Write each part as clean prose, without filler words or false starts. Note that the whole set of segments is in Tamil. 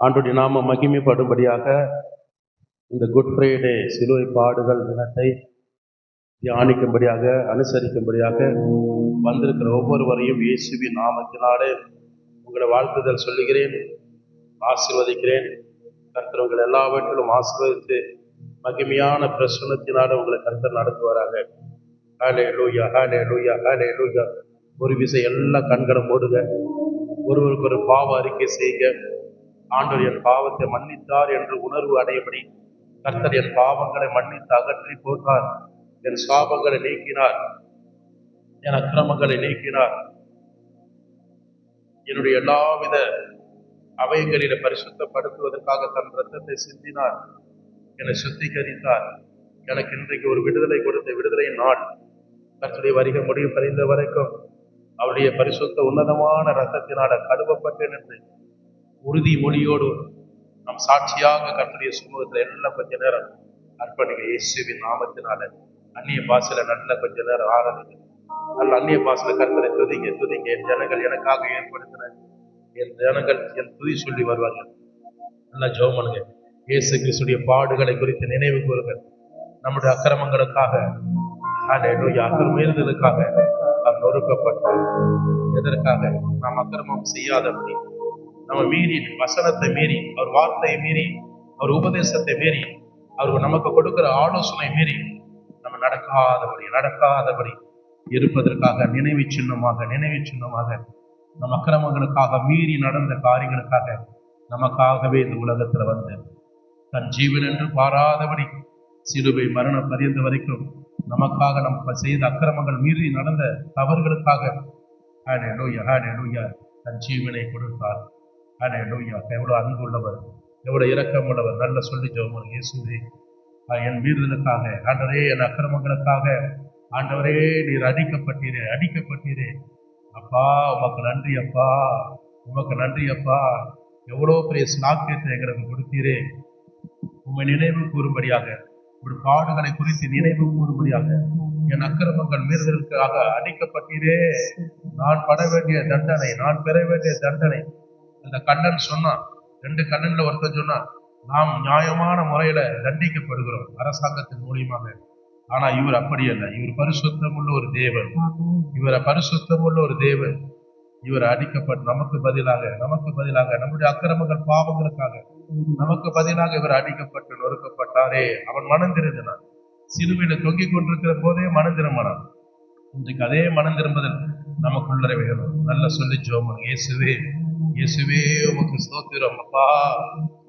ஆண்டவருடைய நாம மகிமைப்படும்படியாக இந்த குட் ஃப்ரைடே சிலுவை பாடுகள் தினத்தை தியானிக்கும்படியாக அனுசரிக்கும்படியாக வந்திருக்கிற ஒவ்வொருவரையும் இயேசுவின் நாமத்தினாலே உங்களை வாழ்த்துதல் சொல்லுகிறேன், ஆசீர்வதிக்கிறேன். கர்த்தர் உங்கள் எல்லாவற்றிலும் ஆசீர்வதித்து மகிமையான பிரசன்னத்தினால உங்களை கர்த்தர் நடத்துவாராக. ஹல்லேலூயா, ஹல்லேலூயா, ஹல்லேலூயா. ஒரு விசை எல்லா கண்களும் மூடுங்க. ஒருவருக்கு ஒரு பாவ அறிக்கை செய்க. ஆண்டவர் என் பாவத்தை மன்னித்தார் என்று உணர்வு அடையபடி கர்த்தர் என் பாவங்களை மன்னித்து அகற்றி போட்டார், என் சாபங்களை நீக்கினார், என் அக்கிரமங்களை நீக்கினார், என்னுடைய எல்லாவித அவயங்களில பரிசுத்தப்படுத்துவதற்காக தன் ரத்தத்தை சிந்தினார், என்னை சுத்திகரித்தார். எனக்கு இன்றைக்கு ஒரு விடுதலை கொடுத்த விடுதலை நாள். கர்த்தருடைய வருகை முடிவு பறிந்த வரைக்கும் அவருடைய பரிசுத்த உன்னதமான ரத்தத்தினால கழுவப்பட்டேன் என்று உறுதி மொழியோடு நம் சாட்சியாக கர்த்தருடைய சமூகத்துல எல்லாம் கொஞ்ச நேரம் அர்ப்பணிங்க. இயேசுவின் நாமத்தினால அந்நிய பாசையில நல்ல கொஞ்ச நேரம் ஆராதிங்க. நல்ல அந்நிய பாசையில கர்த்தரை துதிங்க துதிங்க. என் ஜனங்கள் எனக்காக ஏற்படுத்தின என் ஜனங்கள் என் துதி சொல்லி வருவார்கள். நல்லா ஜெபம் பண்ணுங்க. இயேசு கிறிஸ்துடைய பாடுகளை குறித்து நினைவு கூறுங்கள். நம்முடைய அக்கிரமங்களுக்காக, மீறுதலுக்காக அவர் நொறுக்கப்பட்டார். எதற்காக? நாம் அக்கிரமம் செய்யாதபடி, நம்ம மீறி, வசனத்தை மீறி, அவர் வார்த்தையை மீறி, அவர் உபதேசத்தை மீறி, அவர் நமக்கு கொடுக்கிற ஆலோசனை மீறி நம்ம நடக்காதபடி இருப்பதற்காக நினைவு சின்னமாக நம்ம அக்கிரமங்களுக்காக மீறி நடந்த காரியங்களுக்காக நமக்காகவே இந்த உலகத்துல வந்து தன் ஜீவன் என்று பாராதபடி சிலுவை மரண பரியந்த வரைக்கும் நமக்காக நம்ம செய்த அக்கிரமங்கள் மீறி நடந்த தவறுகளுக்காக தன் ஜீவனை கொடுத்தார். எவ்வளவு அன்பு உள்ளவர், எவ்வளவு இரக்கம் உள்ளவர். நல்ல சொல்லி ஜெபம். இயேசுவே, என் மீறுதலுக்காக, ஆண்டவரே, என் அக்கிரமங்களுக்காக, ஆண்டவரே, நீர் அடிக்கப்பட்டீரே அப்பா, உமக்கு நன்றி அப்பா, உமக்கு நன்றி அப்பா. எவ்வளோ பெரிய ஸ்லாக்கியத்தை எங்களுக்கு கொடுத்தீரே. உண்மை நினைவு கூறும்படியாக, ஒரு பாடுகளை குறித்து நினைவு கூறும்படியாக, என் அக்கிரமங்கள் மீறுதலுக்காக அடிக்கப்பட்டீரே. நான் பட வேண்டிய தண்டனை, நான் பெற வேண்டிய தண்டனை. அந்த கண்ணன் சொன்னான், 2 கண்ணன்ல ஒருத்தன் சொன்னான், நாம் நியாயமான முறையில தண்டிக்கப்படுகிறோம் அரசாங்கத்தின் மூலியமாக. ஆனா இவர் அப்படி அல்ல. இவர் பரிசுத்தமுள்ள ஒரு தேவன். இவர் அடிக்கப்பட்டு நமக்கு பதிலாக நம்முடைய அக்கிரமங்கள் பாவங்களுக்காக நமக்கு பதிலாக இவர் அடிக்கப்பட்டு நொறுக்கப்பட்டாரே. அவன் மனம் திரும்பினான். சிலுவையில தொங்கிக் கொண்டிருக்கிற போதே மனம் திரும்பினான். இன்றைக்கு அதே மனம் திரும்புதல் நமக்குள்ளர வேணும். நல்ல சொல்லி ஜெபம். இயேசுவே, உமக்கு ஸ்தோத்திரம் அப்பா,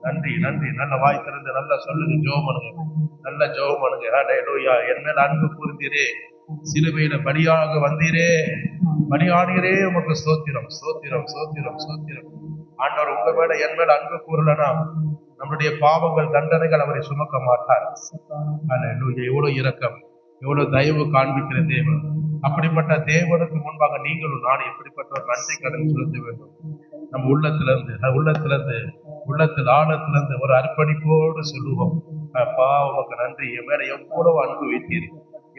நன்றி. நல்ல வாய் திறந்து நல்லா சொல்லுங்க, ஜெபம் பண்ணுங்க. ஹல்லேலூயா. என் மேல் அன்பு கூர்ந்தீரே, சிலுவையில பலியாக வந்தீரே, பலியானீரே, உமக்கு ஸ்தோத்திரம். ஆண்டவர் உங்க மேல என் மேல அன்பு கூறலனா நம்முடைய பாவங்கள், தண்டனைகள் அவரை சுமக்க மாட்டார். ஹல்லேலூயா. எவ்வளவு இரக்கம், எவ்வளவு தயவு காண்பிக்கிற தேவன். அப்படிப்பட்ட தேவனுக்கு முன்பாக நீங்களும் நான் எப்படிப்பட்ட ஒரு நன்றி கடன் செலுத்த வேண்டும். நம்ம உள்ளத்தில் ஆழத்திலிருந்து ஒரு அர்ப்பணிப்போடு சொல்லுவோம், அப்பா, உமக்கு நன்றி. என் மேல எவ்வளவு அன்பு வைத்தீர்,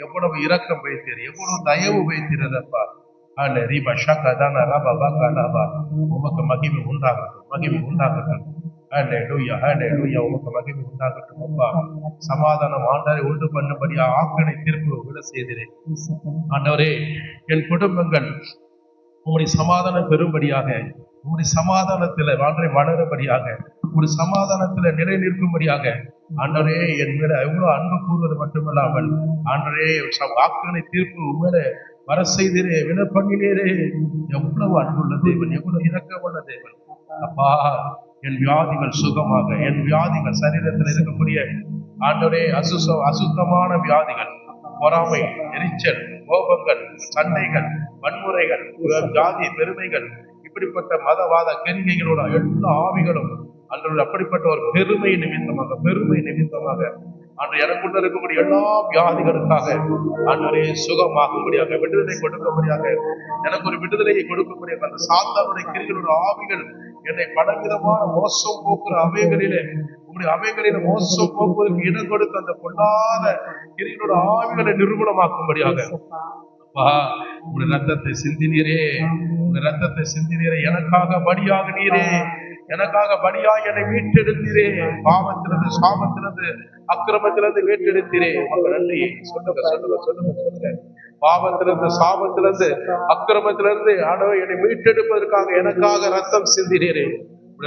எவ்வளவு இரக்கம் வைத்தீர், எவ்வளவு தயவு வைத்தீரப்பா. உமக்கு மகிமை உண்டாகட்டும். உமக்கு மகிமை உண்டாகட்டும் அப்பா. சமாதானம் ஆண்டவரை உண்டு பண்ணும்படியா ஆக்கனை தீர்ப்பு விட செய்கிறேன். ஆண்டவரே, என் குடும்பங்கள் உங்களுடைய சமாதானம் பெறும்படியாக, உங்களுடைய சமாதானத்துல வளரும்படியாக, ஒரு சமாதானத்துல நிலை நிற்கும்படியாக ஆண்டவரே, என் மேல எவ்வளவு அன்பு கூறுவது மட்டுமல்லாமல், ஆண்டவரே, வாக்குகளை தீர்ப்பு உண்மையில வர செய்தீரே, விட பண்ணினீரே. எவ்வளவு அன்புள்ள தேவன், எவ்வளவு இரக்கமுள்ள தேவன் அப்பா. என் வியாதிகள் சுகமாக, என் வியாதிகள் சரீரத்தில் இருக்கக்கூடிய ஆண்டவரே அசுத்தமான வியாதிகள், பொறாமை, எரிச்சல், கோபங்கள், சண்டைகள், வன்முறைகள், ஜாதி பெருமைகள், இப்படிப்பட்ட மதவாத கெரிகைகளோட எல்லா ஆவிகளும் அன்று அப்படிப்பட்ட ஒரு பெருமை நிமித்தமாக அன்று எனக்குள்ள இருக்கக்கூடிய எல்லா வியாதிகளுக்காக ஆண்டவரே சுகமாகும்படியாக, விடுதலை கொடுக்கும்படியாக, எனக்கு ஒரு விடுதலையை கொடுக்கும்படியாக, அந்த சாத்தானுடைய கிரிகளோட ஆவிகள் என்னை பலவிதமான மோசம் போக்குற அவைகளிலே, உங்களுடைய அவைகளில மோசம் போக்குவதற்கு இடம் கொடுத்து அந்த பொல்லாத கிரிகளோட ஆவிகளை நிரூபணமாக்கும்படியாக உங்களுடைய ரத்தத்தை சிந்தினீரே, எனக்காக பலியாக நீரே. எனக்காக பலியாய் என்னை மீட்டெடுத்தீரே. பாவத்திலிருந்து, சாபத்திலிருந்து, அக்கிரமத்திலிருந்து மீட்டெடுத்தீரே. உமக்கு நன்றி. சொல்லுங்க சொல்லுங்க சொல்லுங்க சொல்லுங்க. பாவத்திலிருந்து, சாபத்திலிருந்து, அக்கிரமத்திலிருந்து ஆண்டவரே என்னை மீட்டெடுப்பதற்காக எனக்காக ரத்தம் சிந்தினீரே.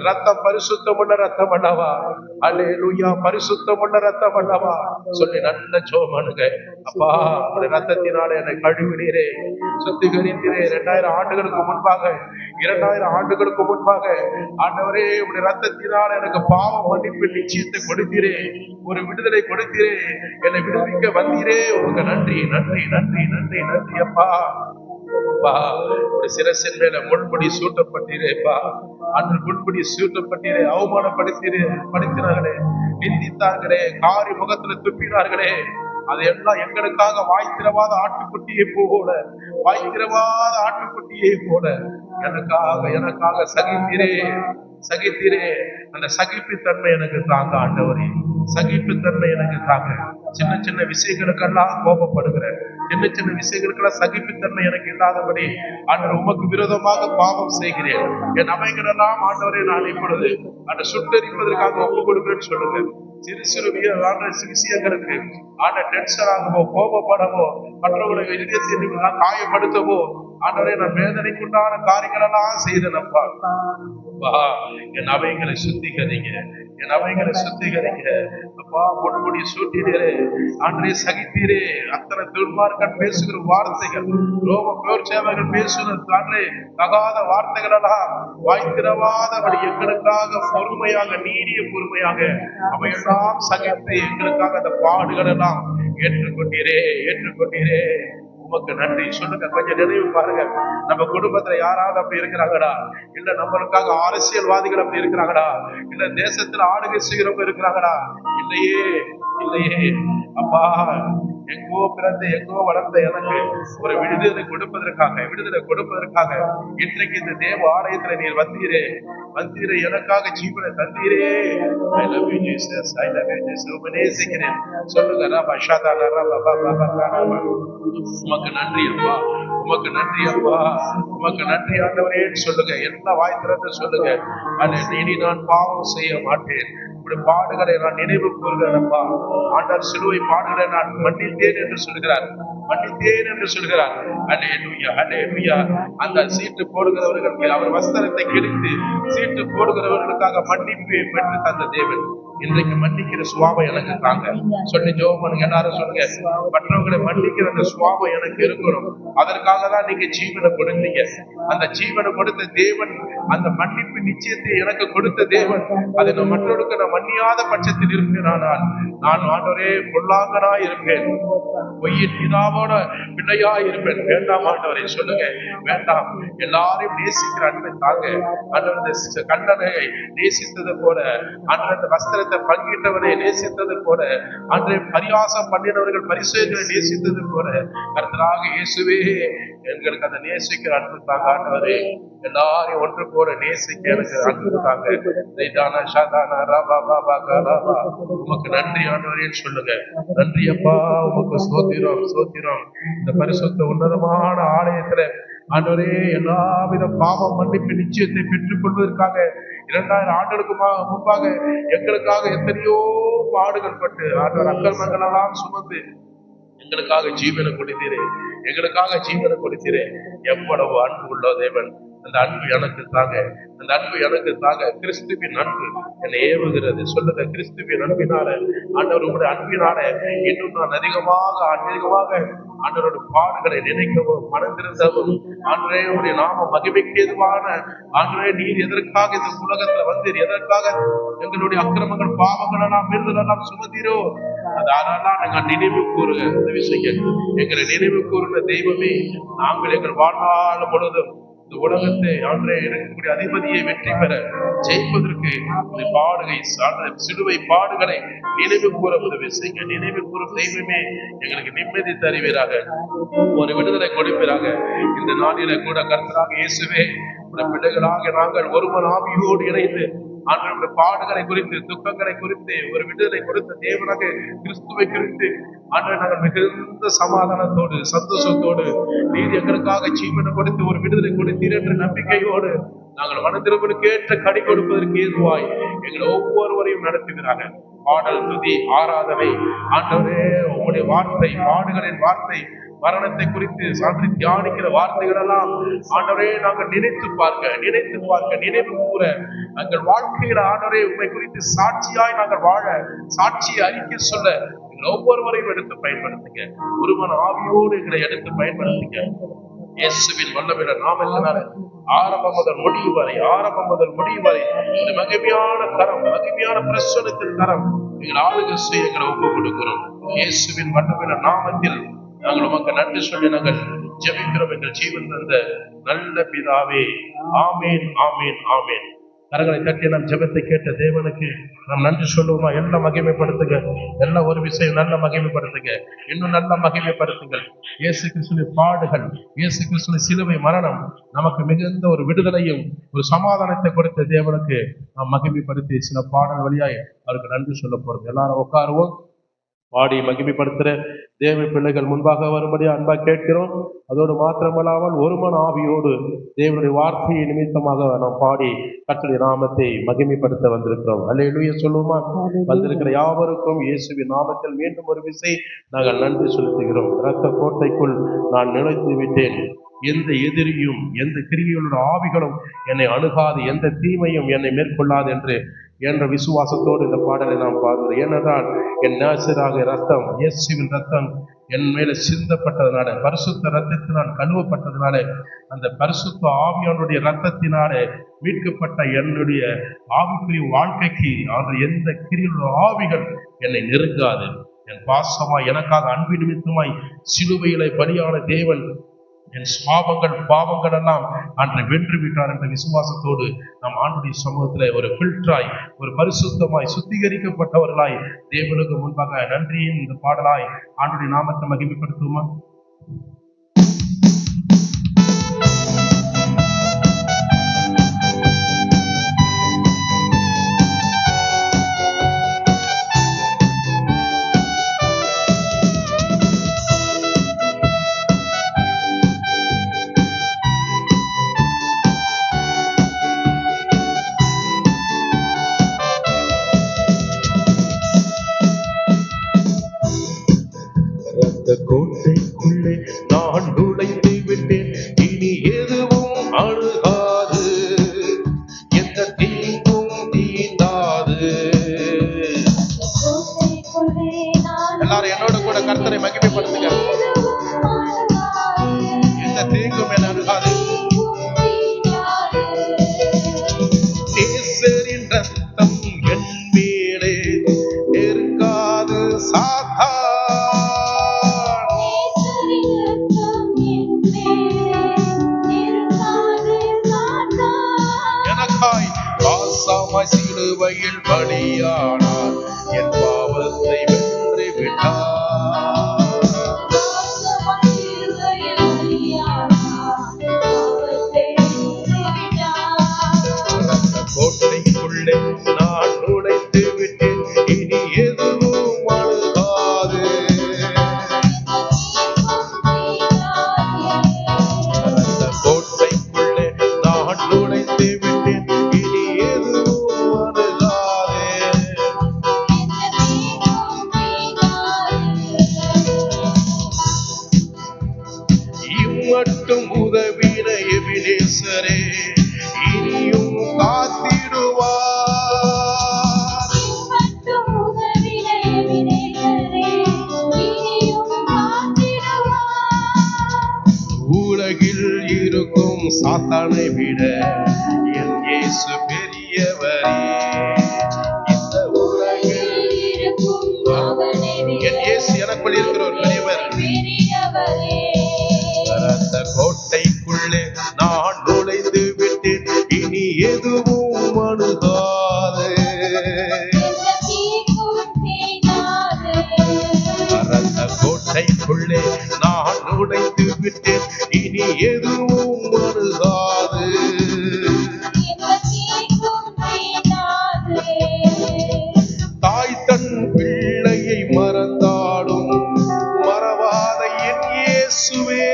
ரத்தம் பரிசுத்தமுள்ள ரத்தம் அல்லவா? அல்லேலூயா, பரிசுத்தமுள்ள ரத்தம் அல்லவா? சொல்லி நல்ல ஜெபம். அப்பா, உடைய ரத்தத்தினாலே என்னை கழுவினீரே, சுத்திகரித்தீரே. 2000 ஆண்டுகளுக்கு முன்பாக, 2000 ஆண்டுகளுக்கு முன்பாக ஆண்டவரே உடைய ரத்தத்தினால் எனக்கு பாவ மன்னிப்பு நிச்சயத்தை கொடுத்தீரே, ஒரு விடுதலை கொடுத்தீரே, என்னை விடுவிக்க வந்தீரே. உங்க நன்றி நன்றி நன்றி நன்றி நன்றி அப்பா. ஒரு சிரசின் மேல முள்முடி சூட்டப்பட்டீரேப்பா. அன்று முள்முடி சூட்டப்பட்டீரே, அவமானப்படுத்தீரே, படுத்தினார்களே, நிந்தித்தார்களே, காரி முகத்துல துப்பினார்களே. அதையெல்லாம் எங்களுக்காக வாய்த்திரவாத ஆட்டுக்குட்டியை போல, வாய்த்திரவாத ஆட்டுக்குட்டியை போல எனக்காக சகித்தீரே, சகித்தீரே. அந்த சகிப்புத்தன்மை எனக்கு தாங்க ஆண்டவரே, சகிப்புத்தன்மை எனக்கு தாங்க. சின்ன சின்ன விஷயங்களுக்கெல்லாம் கோபப்படுகிறேன், சின்ன சின்ன விஷயங்களுக்கெல்லாம் சகிப்புத்தன்மை எனக்கு இல்லாதபடி ஆண்டவர் உமக்கு விரோதமாக பாவம் செய்கிறேன். என் அவைகளெல்லாம் ஆண்டவரை நான் இப்பொழுது அந்த சுட்டரிப்பதற்காக ஒப்பு கொடுக்கிறேன்னு சொல்லுங்க. சிறு சிறு விஷயங்களுக்கு டென்ஷன் ஆகவோ, கோபப்படவோ, மற்றவர்களை இதயத்தை காயப்படுத்தவோ ஆண்டவரே நான் வேதனைக்குண்டான காரியங்கள் எல்லாம் செய்தனப்பா. என் அவைகளை சுத்திகரிங்க, என் அவைகளை சுத்திகரிங்க அப்பா. முன்முடி சூட்டினீரே, ஆண்டவரே சகித்தீரே. அத்தனை துன்மார்க்கன் பேசுகிற வார்த்தைகள், ரோம பேர் சேவைகள் பேசுகிறது ஆண்டவரே, தகாத வார்த்தைகள் எல்லாம் வாய்த்திரவாதபடி எங்களுக்காக பொறுமையாக, நீடிய பொறுமையாக அவையெல்லாம் சகித்து எங்களுக்காக அந்த பாடுகள் எல்லாம் ஏற்றுக்கொண்டீரே, ஏற்றுக்கொண்டீரே. உமக்கு நன்றி. சொல்லுங்க, கொஞ்சம் நினைவு பாருங்க. நம்ம குடும்பத்துல யாராவது அப்படி இருக்கிறாங்கடா? இல்ல நம்மளுக்காக அரசியல்வாதிகள் அப்படி இருக்கிறாங்கடா? இல்ல தேசத்துல ஆளுகை செய்கிறவங்க இருக்கிறாங்கடா? இல்லையே, இல்லையே அப்பா. எங்கோ பிறந்து எங்கோ வளர்ந்த எனக்கு ஒரு விடுதலை கொடுப்பதற்காக இன்றைக்கு இந்த தேவ ஆலயத்துல நீர் வந்தீரே, எனக்காக ஜீவனை தந்தீரே. I love you Jesus, I love you Jesus. நேசிக்கிறேன். சொல்லுங்க, உமக்கு நன்றி அப்பா, உமக்கு நன்றி அப்பா, உமக்கு நன்றி ஆண்டவரே சொல்லுங்க. என்ன வாய் திறந்து சொல்லுங்க. இனி நான் பாவம் செய்ய மாட்டேன், பாடுகளை நான் நினைவு கூறுகிறேன்ப்பா. ஆண்டவர் சிலுவை பாடுகளை நான் மன்னித்தேன் என்று சொல்கிறார், மன்னித்தேன் என்று சொல்கிறார். அல்லேலூயா, அல்லேலூயா. அந்த சீட்டு போடுகிறவர்களுக்கு அவர் வஸ்திரத்தை கிழித்து சீட்டு போடுகிறவர்களுக்காக மன்னிப்பு பெற்று தந்த தேவன் இன்றைக்கு மன்னிக்கிற சுவாபம் எனக்கு தாங்க. சொல்லி ஜெபம் பண்ணுங்க. எல்லாரும் சொல்லுங்க, மற்றவர்களை மன்னிக்கிற அந்த சுவாபம் எனக்கு இருக்கணும். அதற்காக தான் நீங்க ஜீவனை கொடுத்தீங்க. அந்த ஜீவனை கொடுத்த தேவன், அந்த மன்னிப்பு நிச்சயத்தை எனக்கு கொடுத்த தேவன், அதை நான் மற்றவர்களுக்கு நான் மன்னியாத பட்சத்தில் இருப்பேன். ஆனால் நான் ஆண்டவரே பொல்லாங்கனா இருப்பேன், பொய்யின் பிதாவோட பிள்ளையா இருப்பேன். வேண்டாம் ஆண்டவரே சொல்லுங்க, வேண்டாம். எல்லாரையும் நேசிக்கிற அன்பை தாங்க. அந்த கண்ணனை நேசித்தது போல, அந்த வஸ்திரத்தை பங்கிட்டவனை நேசித்தது போல, அன்றைய பரியாசம் பண்ணினவர்கள் பரிசுகளை நேசித்தது போல, கர்த்தராக இயேசுவே எங்களுக்கு அந்த நேசிக்கிற அன்பு தாங்க ஆண்டவரே. எல்லாரையும் ஒன்று போல நேசிக்க எனக்கு அன்பு தாங்க. உமக்கு நன்றி ஆண்டவரேன்னு சொல்லுங்க. நன்றி அப்பா, உமக்கு ஸ்தோத்திரம், ஸ்தோத்திரம். இந்த பரிசுத்த உன்னதமான ஆலயத்துல ஆண்டவரே எல்லாவித பாவ மன்னிப்பு நிச்சயத்தை பெற்றுக் கொள்வதற்காக 2000 ஆண்டுகளுக்கு முன்பாக எங்களுக்காக எத்தனையோ பாடுகள் பட்டு ஆண்டவர் அக்கிரமங்கள் எல்லாம் சுமந்து எங்களுக்காக ஜீவனை கொடுத்தீரே, எங்களுக்காக ஜீவனை கொடுத்தீரே. எவ்வளவு அன்பு உள்ள தேவன். அந்த அன்பு எனக்கு தாங்க, அந்த அன்பு எனக்கு தாங்க. கிறிஸ்துவின் அன்பு என்னை ஏவுகிறது. சொல்லுங்க, கிறிஸ்துவின் அன்பினால, ஆண்டவர் உங்களுடைய அன்பினால இன்னும் நான் அதிகமாக ஆண்டவருடைய பாடுகளை நினைக்கவும், மனந்திருந்தவும், ஆண்டவரே உடைய நாம மகிமைக்கு ஏதுவான ஆண்டவரே நீர் எதற்காக இந்த உலகத்துல வந்தீர், எதற்காக எங்களுடைய அக்கிரமங்கள் பாவங்கள் எல்லாம் மீறுதலெல்லாம் சுமந்தீரோ, அதனாலாம் நாங்கள் நினைவு கூறுங்க. இந்த விஷயம் எங்களை நினைவு கூறுகிற தெய்வமே, நாங்கள் எங்கள் வாழ்நாள் முழுவதும் இந்த உலகத்தை ஆண்டவரே இருக்கக்கூடிய அதிபதியை வெற்றி பெற ஜெயிப்பதற்கு சிலுவை பாடுகளை நினைவு கூற உதவி செய்ய. நினைவு கூறும் தெய்வமே, எங்களுக்கு நிம்மதி தருவீராக, ஒரு விடுதலை கொடுப்பீராக. இந்த நாளில கூட கர்த்தராக இயேசுவே, பிள்ளைகளாக நாங்கள் ஒருவன் ஆவியோடு இணைந்து ஆண்டவருடைய பாடுகளை குறித்து, துக்கங்களை குறித்து ஒரு விடுதலை கொடுத்த தேவனாக கிறிஸ்துவை குறித்து ஆண்டவர் நாங்கள் மிகுந்த சமாதானத்தோடு, சந்தோஷத்தோடு, நீர் எங்களுக்காக ஜீவனை கொடுத்து ஒரு விடுதலை கொடுத்தீர் என்ற நம்பிக்கையோடு நாங்கள் மனதிருவனுக்கு ஏற்ற கனி கொடுப்பதற்கு ஏதுவாய் எங்களை ஒவ்வொருவரையும் நடத்துகிறாங்க. பாடல், துதி, ஆராதனை, ஆண்டவரே உங்களுடைய வார்த்தை, பாடுகளின் வார்த்தை, மரணத்தை குறித்து சான்று தியானிக்கிற வார்த்தைகள் எல்லாம் ஆண்டவரே நாங்கள் நினைத்து பார்க்க நினைவு கூற எங்கள் வாழ்க்கையில ஆண்டவரே உண்மை குறித்து சாட்சியாய் நாங்கள் வாழ, சாட்சியை அறிக்கை சொல்ல ஒவ்வொருவரையும் எடுத்து பயன்படுத்துங்க. ஒருமன ஆவியோடு எங்களை எடுத்து பயன்படுத்துங்க. இயேசுவின் வல்லமையுள்ள நாமத்தினால ஆரம்பம் முதல் முடிவு வரை மகிமையான கரம், மகிமையான பிரசன்னத்தின் கரம் எங்கள் ஆளுகை செய்ய எங்களை ஒப்புக் கொடுக்கிறோம். இயேசுவின் வல்லமையுள்ள நாமத்தில் நாங்கள் உமக்கு நன்றி சொல்லி நாங்கள் ஜெபிக்கிறோம். எங்கள் ஜீவன் தந்த நல்ல பிதாவே, ஆமேன், ஆமேன், ஆமேன். கரங்களை தட்டி நாம் ஜெபத்தை கேட்ட தேவனுக்கு நாம் நன்றி சொல்லுவோமா? எல்லாம் மகிமைப்படுத்துங்க. எல்லாம் ஒரு விஷயம் நல்ல மகிமைப்படுத்துங்க, இன்னும் நல்ல மகிமைப்படுத்துங்கள். இயேசு கிறிஸ்துவின் பாடுகள், இயேசு கிறிஸ்துவின் சிலுவை மரணம் நமக்கு மிகுந்த ஒரு விடுதலையும் ஒரு சமாதானத்தை கொடுத்த தேவனுக்கு நாம் மகிமைப்படுத்தி சில பாடல் வழியாய் அவருக்கு நன்றி சொல்ல போறோம். எல்லாரும் உட்காருவோம். பாடி மகிமைப்படுத்துற தேவ பிள்ளைகள் முன்பாக வரும்படி அன்பா கேட்கிறோம். அதோடு மாத்திரமல்லாமல் ஒருமன ஆவியோடு தேவனுடைய வார்த்தையை நிமித்தமாக நாம் பாடி கர்த்தருடைய நாமத்தை மகிமைப்படுத்த வந்திருக்கிறோம். அல்லேலூயா சொல்லுவோமா? வந்திருக்கிற யாவருக்கும் இயேசுவின் நாமத்தில் மீண்டும் ஒரு விசை நாங்கள் நன்றி செலுத்துகிறோம். இரத்த கோட்டைக்குள் நான் நுழைத்து விட்டேன். எந்த எதிரியும் எந்த கிரியைகளோட ஆவிகளும் என்னை அணுகாது, எந்த தீமையும் என்னை மேற்கொள்ளாது என்ற விசுவாசத்தோடு இந்த பாடலை நாம் பாடுகிறோம். ஏனென்றால் என் நேசராக ரத்தம், இயேசுவின் ரத்தம் என் மேல சிந்தப்பட்டதுனால, பரிசுத்த ரத்தத்தினால் கழுவப்பட்டதுனால, அந்த பரிசுத்த ஆவியானுடைய ரத்தத்தினாலே மீட்கப்பட்ட என்னுடைய ஆவிக்குரிய வாழ்க்கைக்கு அவர் எந்த கிரியைகளோட ஆவிகள் என்னை நெருங்காது. என் பாசமாய் எனக்காக அன்பு நிமித்தமாய் சிலுவையிலே பலியான தேவன் என் பாவங்கள் எல்லாம் அன்றை வென்று விட்டார் என்ற விசுவாசத்தோடு நாம் ஆண்டுடைய சமூகத்துல ஒரு ஃபில்டராய், ஒரு பரிசுத்தமாய், சுத்திகரிக்கப்பட்டவர்களாய் தேவனுக்கு முன்பாக நன்றியின் இந்த பாடலாய் ஆண்டுடைய நாமத்தை மகிமைப்படுத்துவோமா? கோட்டைக்குள்ளே நான் நுழைந்து விட்டேன், இனி எதுவும் அணுகாது, எந்த தீங்கும் தீண்டாது. எல்லாரும் என்னோட கூட கர்த்தரை மகிமைப்படுத்துங்க. எந்த தீங்கும் என அணுகாது. நேசரின் ரத்தம் என் மேலே நெருங்காது சாத்தா. சிலுவையில் பலியானார், என் பாவத்தை வென்று விட்டார். கோட்டைக்குள்ளே நான் நுழைந்து விட்டேன், இனி எதுவும் அணுகாது. கோட்டைக்குள்ளே நான் நுழைந்து விட்டேன், இனி எதுவும் மட்டும் உதவின எபினேசரே, இனியும் காத்திடுவார். உலகில் இருக்கும் சாத்தானை விட என் இயேசு பெரியவரே. இந்த உலகில் என் இயேசு எனக்குள் இருக்கிற ஒரு பெரியவர். கோட்டைக்குள்ளே நான் நுழைந்து விட்டேன், இனி எதுவும் அணுகாது. கோட்டைக்குள்ளே நான் நுழைந்து விட்டேன், இனி எதுவும் அணுகாது. தாய் தன் பிள்ளையை மறந்தாடும் மறவாத என் இயேசுவே.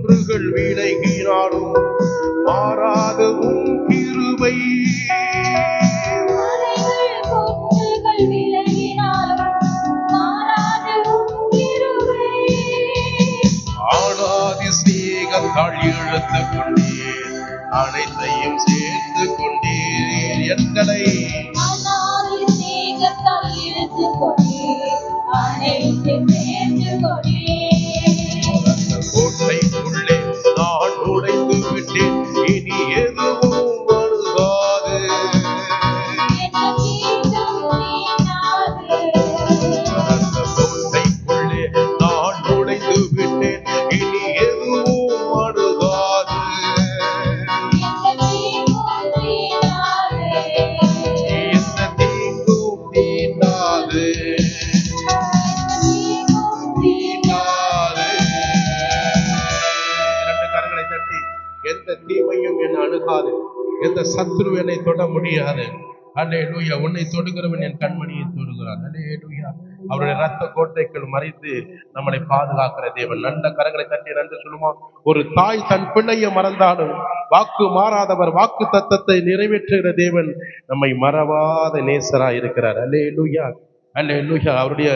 குன்றுகள் விலகினாலும் மாறாத உன் கிருபை, ஆனாதி சிநேகத்தால் இழுத்து கொண்டீர், அனைத்தையும் சேர்த்து கொண்டீர். எங்களை கோட்டைக்குள்ளே நான் நுழைந்து விட்டேன், இனி எதுவும் வருகாது. கோட்டைக்குள்ளே நான் நுழைந்து விட்டேன், இனி எதுவும் வருகாது. எந்த தீங்கும் தீண்டாது. எந்த தீமையும் என்னை அணுகாது, எந்த சத்துரு என்னை தொட முடியாது. அல்லேலூயா. உன்னை தொடுகிறவன் என் கண்மணியை தொடுகிறான். அல்லேலூயா. அவருடைய ரத்த கோட்டைக்குள் மறைத்து நம்மளை பாதுகாக்கிற தேவன். நல்ல கரங்களை தட்டி நன்றி சொல்லுவோம். ஒரு தாய் தன் பிள்ளையை மறந்தாலும் வாக்கு மாறாதவர், வாக்கு தத்தத்தை நிறைவேற்றுகிற தேவன் நம்மை மறவாத நேசராய் இருக்கிறார். அல்லேலூயா. அல்லேலூயா. அவருடைய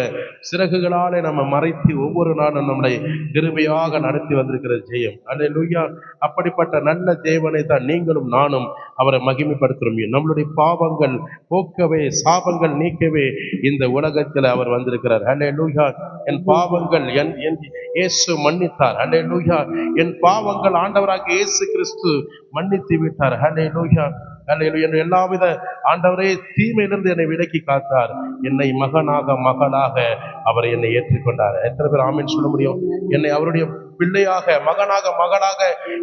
சிறகுகளாலே நம்ம மறைத்து ஒவ்வொரு நாளும் நம்மளை கிருபையாக நடத்தி வந்திருக்கிற ஜெயம். அல்லேலூயா. அப்படிப்பட்ட நல்ல தேவனை தான் நீங்களும் நானும் அவரை மகிமைப்படுத்துறோம். நம்மளுடைய பாவங்கள் போக்கவே, சாபங்கள் நீக்கவே இந்த உலகத்தில் அவர் வந்திருக்கிறார். அல்லேலூயா. என் பாவங்கள் இயேசு மன்னித்தார். அல்லேலூயா. என் பாவங்கள் ஆண்டவராக இயேசு கிறிஸ்து மன்னித்து விட்டார். அல்லேலூயா. அல்லேலூயா. எல்லாவித ஆண்டவரே தீமையிலிருந்து என்னை விலக்கி காத்தார். என்னை மகனாக மகளாக அவர் என்னை ஏற்றுக்கொண்டார். எத்தனை பேர் ஆமென் சொல்ல முடியும்? என்னை அவருடைய பிள்ளையாக, மகனாக மகளாக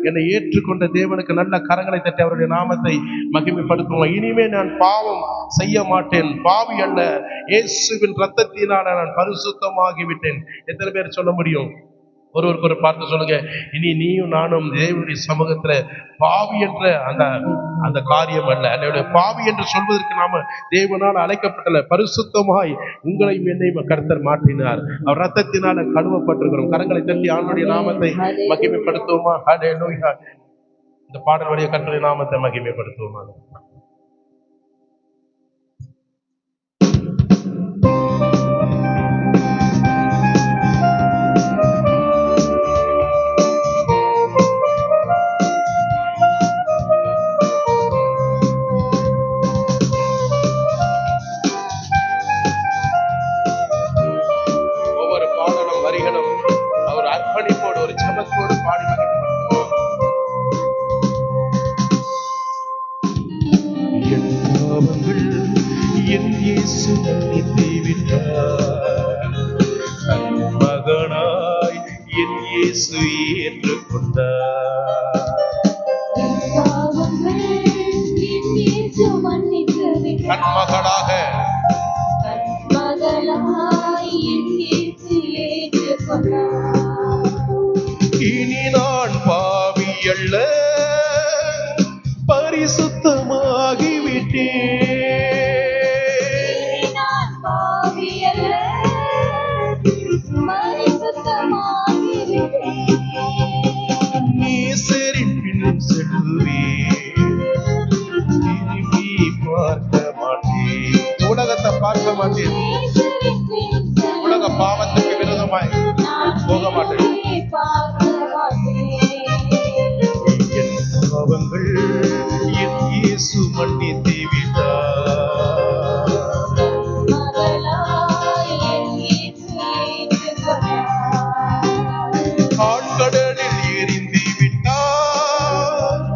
என்னை ஏற்றுக்கொண்ட தேவனுக்கு நல்ல கரங்களை தட்டி அவருடைய நாமத்தை மகிமைப்படுத்துவோம். இனிமே நான் பாவம் செய்ய மாட்டேன், பாவி அல்ல, இயேசுவின் ரத்தத்தினால நான் பரிசுத்தமாகிவிட்டேன். எத்தனை பேர் சொல்ல முடியும்? ஒருவருக்கு ஒரு பார்த்து சொல்லுங்க. இனி நீயும் நானும் தேவனுடைய சமூகத்துல பாவி என்ற அந்த காரியம் அல்ல. என்னுடைய பாவி என்று சொல்வதற்கு நாம தேவனால் அழைக்கப்பட்டல. பரிசுத்தமாய் உங்களை என்னை கர்த்தர் மாற்றினார். அவர் ரத்தத்தினால கழுவப்பட்டிருக்கிறோம். கரங்களை தள்ளி ஆண்டவருடைய நாமத்தை மகிமைப்படுத்துவோமா? ஹல்லேலூயா. இந்த பாடல் வழிய கர்த்தருடைய நாமத்தை மகிமைப்படுத்துவோமா? இனி நான் பாவி அல்ல, பரிசுத்தமாகிவிட்டேன். நேசரின் பின் செல்வேன், திரும்பி பார்க்க மாட்டேன். உலகத்தை பார்க்க மாட்டேன். உலக பாவத்துக்கு விரோதமாய் போக மாட்டேன். என் பாவங்கள் என் இயேசு மன்னித்து விட்டார். ஆழ்கடலில் எரிந்து விட்டார்.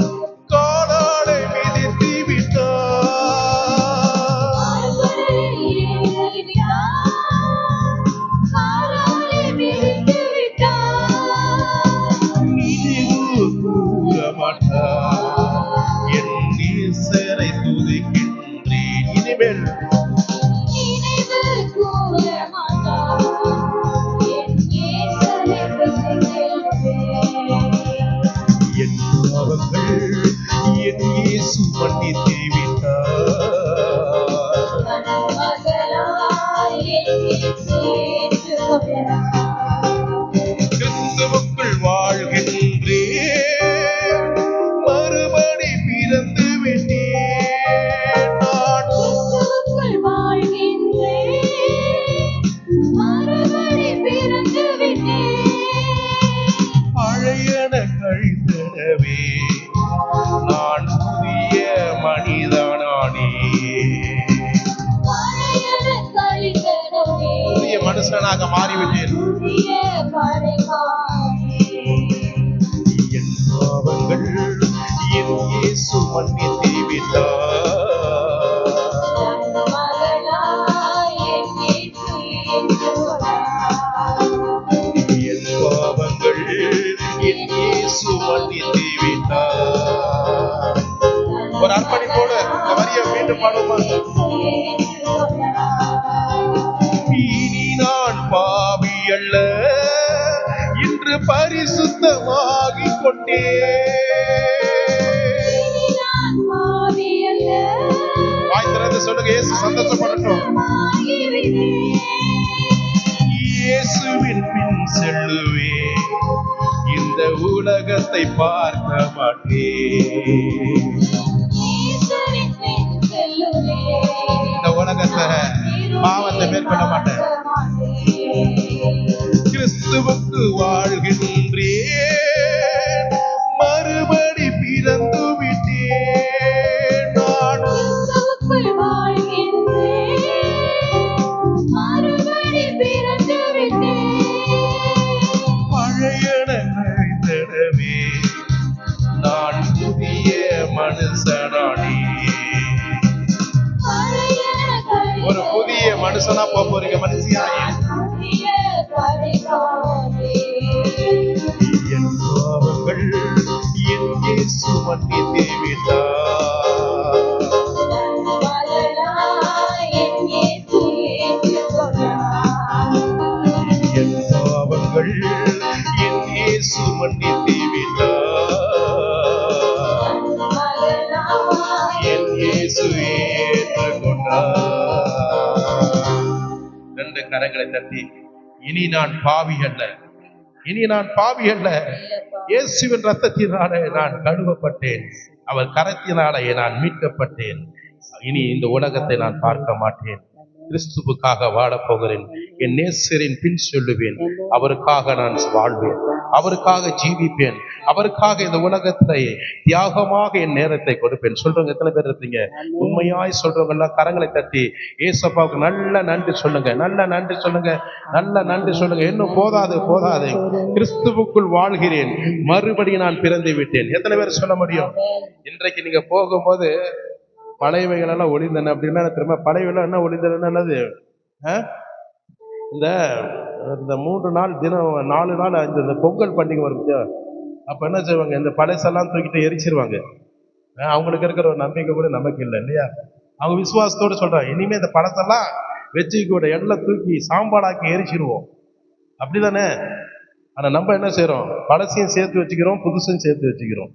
அறிந்திடவே நான் புதிய மனிதனானே. புதிய மனுஷனாக மாறிவிட்டேன். என் பாவங்கள் என் இயேசு மன்னித்து விட்டார். என் பாவங்கள் என் இயேசு மன்னித்து விட்டார். ஒரு அர்ப்பணிப்போடு இந்த வரியை மீண்டும் பாடுமா? இனி நான் பாவி அல்ல, இன்று பரிசுத்தமாகிக் கொண்டேன். வாய் திறந்து சொல்லுங்க, இயேசு சந்தோஷப்படட்டும். இயேசுவின் பின் செல்லுவேன், இந்த உலகத்தை பார்க்க மாட்டேன். இந்த உலகத்தை பாவத்தை மேற்கொள்ள மாட்டேன். கிறிஸ்துவுக்கு வாழ்கின்றேன், மறுபடி பிறந்து விட்டேன். நான் பழையன அறிந்திடவே நான் புதிய மனுஷனானே. ஒரு புதிய மனுஷனா போறீங்க, மனுஷியாயே. என் பாவங்கள் என் இயேசு மன்னித்து விட்டார். என் பாவங்கள் என் இயேசு மன்னித்து விட்டார். என் இயேசு ஏற்றுக்கொண்டார். ரெண்டு கரங்களை தட்டி, இனி நான் பாவி அல்ல, இனி நான் பாவி அல்ல, இயேசுவின் ரத்தத்தினாலே நான் கழுவப்பட்டேன், அவர் கரத்தினாலே நான் மீட்கப்பட்டேன். இனி இந்த உலகத்தை நான் பார்க்க மாட்டேன், கிறிஸ்துவுக்காக வாழப் போகிறேன். என் நேசரின் பின் சொல்லுவேன், அவருக்காக நான் வாழ்வேன், அவருக்காக ஜீவிப்பேன், அவருக்காக இந்த உலகத்தை தியாகமாக என் நேரத்தை கொடுப்பேன். சொல்றவங்க எத்தனை பேர் இருக்கீங்க? உண்மையாய் சொல்றவங்க எல்லாம் கரங்களை தட்டி ஏசப்பாவுக்கு நல்ல நன்றி சொல்லுங்க, நல்ல நன்றி சொல்லுங்க, நல்ல நன்றி சொல்லுங்க. இன்னும் போதாது, போதாது, கிறிஸ்துவுக்குள் வாழ்கிறேன், மறுபடியும் நான் பிறந்து விட்டேன். எத்தனை பேர் சொல்ல முடியும்? இன்றைக்கு நீங்க போகும்போது பழையவைகள் எல்லாம் ஒளிந்தன அப்படின்னா திரும்ப பழையவைகள் என்ன ஒளிந்தன? என்னது? இந்த 3 நாள் தினம் 4 நாள் இந்த பொங்கல் பண்டிகை வரும், அப்ப என்ன செய்வாங்க? இந்த பழசெல்லாம் தூக்கிட்டு எரிச்சிருவாங்க. அவங்களுக்கு இருக்கிற ஒரு நம்பிக்கை கூட நமக்கு இல்லை இல்லையா? அவங்க விசுவாசத்தோடு சொல்றாங்க, இனிமே இந்த பழத்தெல்லாம் வச்சு கூட எல்லாம் தூக்கி சாம்பாடாக்கி எரிச்சிருவோம், அப்படிதானே? ஆனா நம்ம என்ன செய்யறோம்? பழசையும் சேர்த்து வச்சுக்கிறோம், புதுசையும் சேர்த்து வச்சுக்கிறோம்.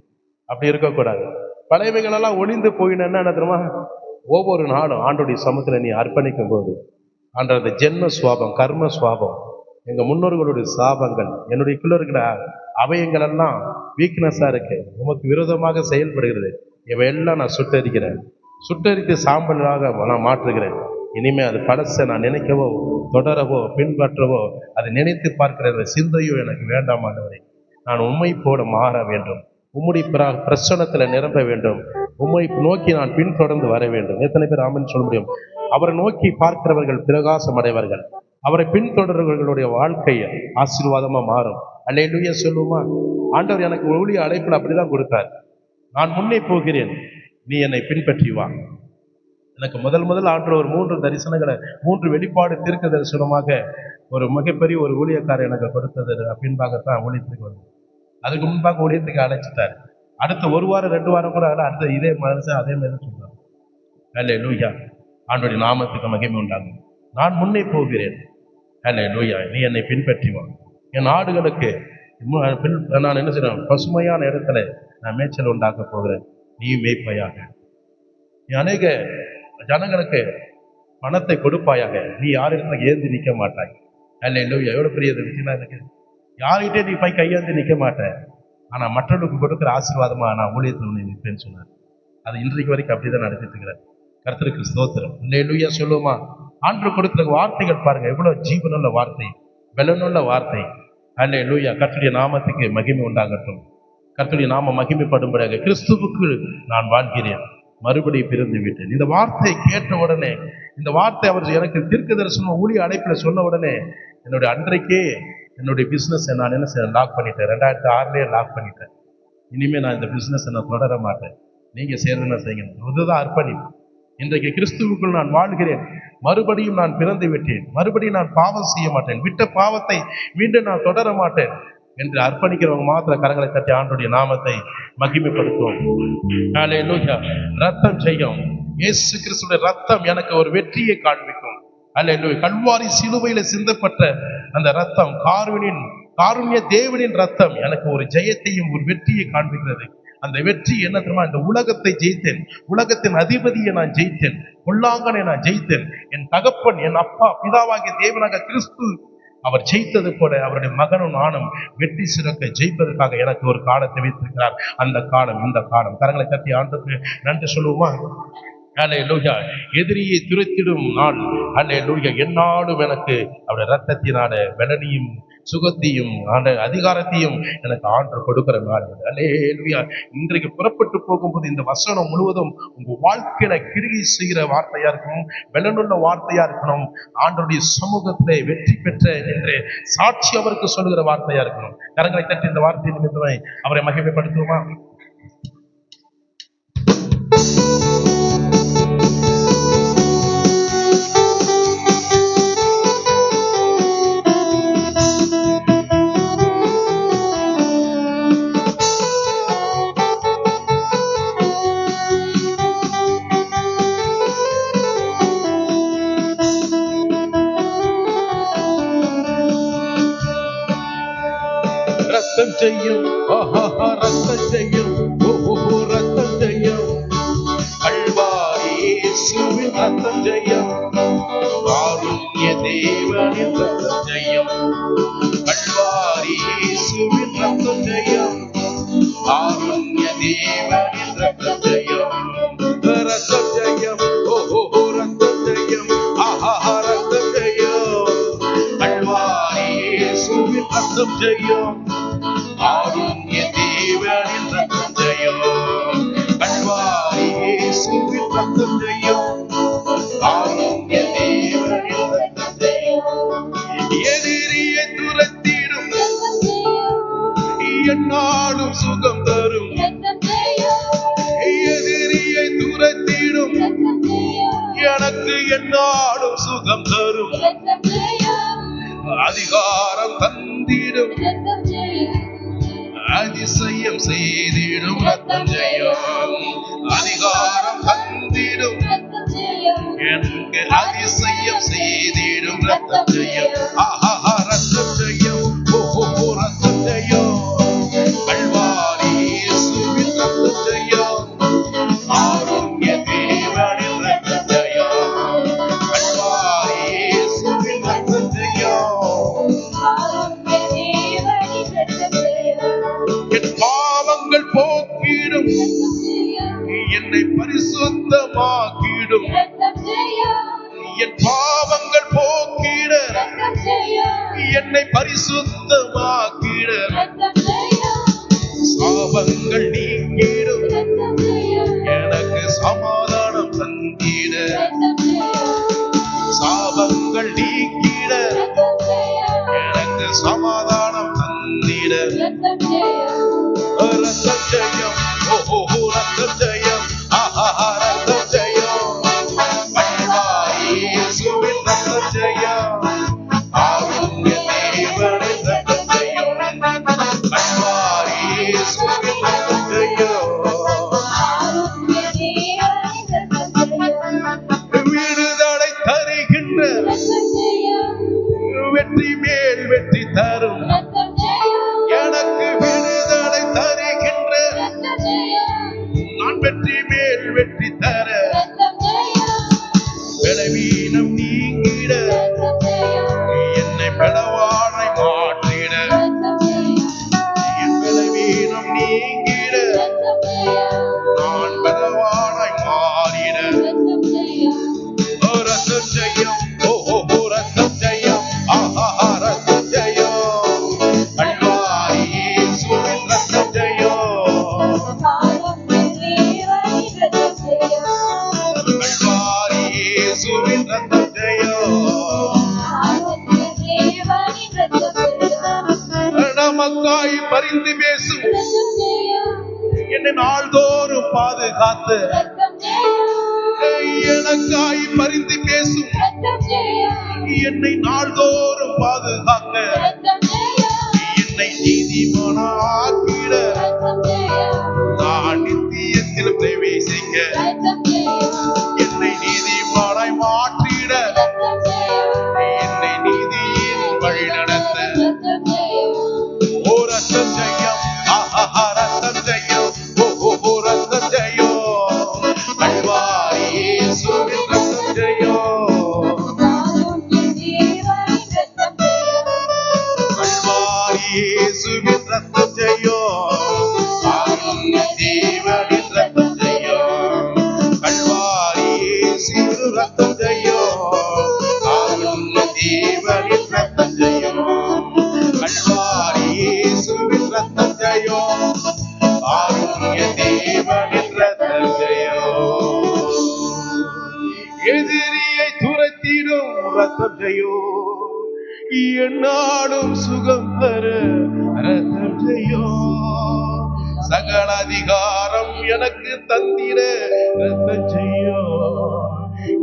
அப்படி இருக்கக்கூடாது. பழையவைகள் எல்லாம் ஒளிந்து போயினா என்ன தெரியுமா? ஒவ்வொரு நாளும் ஆண்டோடைய சமூகத்துல நீ அர்ப்பணிக்கும் போது ஆண்டது ஜென்ம சுவாபம், கர்ம சுவாபம், எங்க முன்னோர்களுடைய சாபங்கள், என்னுடைய இருக்கிற அவயங்கள் எல்லாம் வீக்னஸா இருக்கு, உமக்கு விரோதமாக செயல்படுகிறது, இவையெல்லாம் நான் சுட்டரிக்கிறேன், சுட்டரித்து சாம்பலாக நான் மாற்றுகிறேன். இனிமே அது பழசை நான் நினைக்கவோ தொடரவோ பின்பற்றவோ அதை நினைத்து பார்க்கிற சிந்தையோ எனக்கு வேண்டாமானவரே. நான் உம்மை போட மாற வேண்டும், உம்முடைய பிரசன்னத்துல நிரம்ப வேண்டும், உம்மை நோக்கி நான் பின்தொடர்ந்து வர வேண்டும். எத்தனை பேர் ஆமென் சொல்ல முடியும்? அவரை நோக்கி பார்க்கிறவர்கள் பிரகாசம் அடைவார்கள், அவரை பின்தொடர்பவர்களுடைய வாழ்க்கை ஆசீர்வாதமா மாறும். அல்லேலூயா சொல்லுமா? ஆண்டவர் எனக்கு ஊழிய அழைப்புல அப்படிதான் கொடுத்தார். நான் முன்னே போகிறேன், நீ என்னை பின்பற்றி வா. எனக்கு முதல் ஆண்டவர் ஒரு 3 தரிசனங்களை, 3 வெளிப்பாடு தீர்க்க தரிசனமாக ஒரு மிகப்பெரிய ஒரு ஊழியக்காரர் எனக்கு கொடுத்தது. பின்பாகத்தான் ஊழியத்துக்கு வந்து, அதுக்கு முன்பாக ஊழியத்துக்கு அழைச்சிட்டார். அடுத்த 1 வாரம் 2 வாரம் கூட அடுத்த இதே மனுஷன் அதே மாதிரி சொல்றாங்க. அல்லேலூயா, ஆண்டவருடைய நாமத்துக்கு மகிமை உண்டாகும். நான் முன்னே போகிறேன், அல்லேலூயா, நீ என்னை பின்பற்றி வா. என் ஆடுகளுக்கு நான் என்ன செய்றேன்? பசுமையான இடத்துல நான் மேய்ச்சல் உண்டாக்க போகிறேன், நீ மேய்ப்பையாக. நீ அநேக ஜனங்களுக்கு பணத்தை கொடுப்பாயாக, நீ யாருக்கு ஏந்தி நிற்க மாட்டாய். அல்லேலூயா, எவ்வளவு பெரிய விஷயம் இருக்கு. யார்கிட்டே நீ போய் கையேந்தி நிற்க மாட்டேன், ஆனா மற்றவர்களுக்கு கொடுக்குற ஆசீர்வாதமா நான் ஊழியத்தில் நீ நிற்பேன்னு சொன்னார். அது இன்றைக்கு வரைக்கும் அப்படிதான் நடத்திட்டு இருக்கிறேன். கர்த்தருக்கு ஸ்தோத்திரம். அல்லேலூயா சொல்லுமா? ஆண்டு கொடுத்த வார்த்தைகள் பாருங்க, எவ்வளவு ஜீவனுள்ள வார்த்தை, பலனுள்ள வார்த்தை. அல்லேலூயா, கர்த்தருடைய நாமத்துக்கு மகிமை உண்டாகட்டும். கர்த்தருடைய நாம மகிமைப்படும்படியாக கிறிஸ்துவுக்கு நான் வாழ்கிறேன், மறுபடியும் பிறந்து விட்டேன். இந்த வார்த்தையை கேட்ட உடனே, இந்த வார்த்தை அவர் எனக்கு தீர்க்க தரிசனம் ஊழிய அழைப்பில் சொன்ன உடனே என்னுடைய அன்றைக்கே என்னுடைய பிஸ்னஸ் நான் என்ன செய்ய லாக் பண்ணிட்டேன். 2006 லாக் பண்ணிட்டேன். இனிமேல் நான் இந்த பிஸ்னஸை நான் தொடர மாட்டேன், நீங்க சேர்ந்து நான் செய்யணும். இதுதான் அர்ப்பணிப்பு. இன்றைக்கு கிறிஸ்துவுக்குள் நான் வாழ்கிறேன், மறுபடியும் நான் பிறந்து விட்டேன், மறுபடியும் நான் பாவம் செய்ய மாட்டேன், விட்ட பாவத்தை மீண்டும் நான் தொடர மாட்டேன் என்று அர்ப்பணிக்கிறவங்க மாத்திர கரங்களை தட்டி ஆண்டவருடைய நாமத்தை மகிமைப்படுத்துவோம். ஹல்லேலூயா. ரத்தம் செய்யும். இயேசு கிறிஸ்துவின் ரத்தம் எனக்கு ஒரு வெற்றியை காண்பிக்கும். ஹல்லேலூயா. கல்வாரி சிலுவையில சிந்தப்பட்ட அந்த ரத்தம், காருண்ய தேவனின் ரத்தம் எனக்கு ஒரு ஜெயத்தையும் ஒரு வெற்றியை காண்பிக்கிறது. அந்த வெற்றி என்ன தெரியுமா? இந்த உலகத்தை ஜெயித்தேன், உலகத்தின் அதிபதியை நான் ஜெயித்தேன், பொல்லாங்கனை நான் ஜெயித்தேன். என் தகப்பன், என் அப்பா, பிதாவாகிய தேவனாக கிறிஸ்து அவர் ஜெயித்தது போல அவருடைய மகனும் நானும் வெற்றி சிறக்க ஜெயிப்பதற்காக எனக்கு ஒரு காலத்தை வைத்திருக்கிறார். அந்த காலம் இந்த காலம். கரங்களை தட்டி ஆண்டுக்கு நன்றி சொல்லுவோமா? ஹல்லேலூயா. எதிரியை துரத்திடும் நாள், ஹல்லேலூயா, என்னாலும் எனக்கு அவருடைய ரத்தத்தினால பலனையும் சுகத்தையும் அதிகாரத்தையும் எனக்கு ஆண்டு கொடுக்கிற நாள். ஹல்லேலூயா. இன்றைக்கு புறப்பட்டு போகும்போது இந்த வசனம் முழுவதும் உங்க வாழ்க்கையில கிரியை செய்கிற வார்த்தையா இருக்கணும், பலனுள்ள வார்த்தையா இருக்கணும். ஆண்டவருடைய சமூகத்திலே வெற்றி பெற்ற என்று சாட்சி அவருக்கு சொல்லுகிற வார்த்தையா இருக்கணும். கரங்களை தட்டி இந்த வார்த்தை நிமித்தமாய் அவரை மகிமைப்படுத்துவோமா? ரத்தம் செய்யும், ரத்தம் செய்யும், ரத்தம் செய்யும், கல்வாரி இயேசுவின் ரத்தம் செய்யும், காருண்ய தேவனின் ரத்தம் செய்யும், கல்வாரி இயேசுவின் ரத்தம் செய்யும், காருண்ய தேவனின் ரத்தம் செய்யும், ரத்தம் செய்யும், ரத்தம் செய்யும், ரத்தம் செய்யும், கல்வாரி இயேசுவின் ரத்தம் செய்யும், காருண்ய தேவனின் ரத்தம் செய்யும், கல்வாரி இயேசுவின் ரத்தம் செய்யும், காருண்ய தேவனின் ரத்தம் செய்யும். எதிரியை துரத்திடும், என்னாலும் சுகம் தரும், எதிரியை துரத்திடும், எனக்கு என்னாலும் சுகம் தரும், அதிகாரம் தந்திடும், அதிசயம் செய்திடும் ரத்தம் செய்யும், அதிகாரம் தந்திடும், எனக்கு அதிசயம் செய்திடும் ரத்தம் செய்யும், ரத்தம் செய்யும், ரத்தம் செய்யும், கல்வாரி இயேசுவின் ரத்தம் செய்யும், காருண்ய தேவனின் ரத்தம் செய்யும், கல்வாரி இயேசுவின் ரத்தம் செய்யும், என் பாவங்கள் போக்கிடும், என்னை பரிசுத்தமாக்கிடும், என் பாவங்கள் போக்கிட, என்னை பரிசுத்தமாக்கிட, சாபங்கள் நீக்கிடும், எனக்கு சமாதானம் தந்திட, சாபங்கள் நீக்கிட, எனக்கு சமாதானம் தந்திட, ரத்தம் செய்யும், ரத்தம் செய்யும், ரத்தம் செய்யும், கல்வாரி இயேசுவின் ரத்தம் செய்யும், காருண்ய தேவனின் ரத்தம் செய்யும், கல்வாரி இயேசுவின் ரத்தம் செய்யும், விடுதலை தருகின்ற, வெற்றி மேல் வெற்றி தரும், எனக்கு விடுதலை தருகின்ற, பாதுகாத்து எனக்காய் பரிந்து பேசும் என்னை நாள்தோறும் பாதுகாக்க என்னை நீதிமானாக்கிட நான் நித்தியத்தில் பிரவேசிக்க என்னை நீதிமானாய் மாற்றிட என்னை நீதியின் வழி நடத்த ஓ ரத்தம் ஜெயம் ஆஹா ரத்தம் ஜெயம் ஓ ரத்தம் ஜெயம் கல்வாரி இயேசுவின் ரத்தம் ஜெயம் கல்வாரி இயேசுவின் ரத்தம் ஜெயம் காருண்ய தேவனின் ரத்தம் ஜெயம் கல்வாரி இயேசுவின் ரத்தம் ஜெயம் காருண்ய தேவனின் ரத்தம் ஜெயம் கல்வாரி இயேசுவின் ரத்தம் ஜெயம் காருண்ய தேவனின் ரத்தம் ஜெயம் எதிரியை துரத்திடும் ரத்தம் ஜெயம் என்னாடும் சுகம் தர ரத்தம் ஜெயம் சகல அதிகாரம் எனக்கு தந்திர ரத்தம் ஜெயம்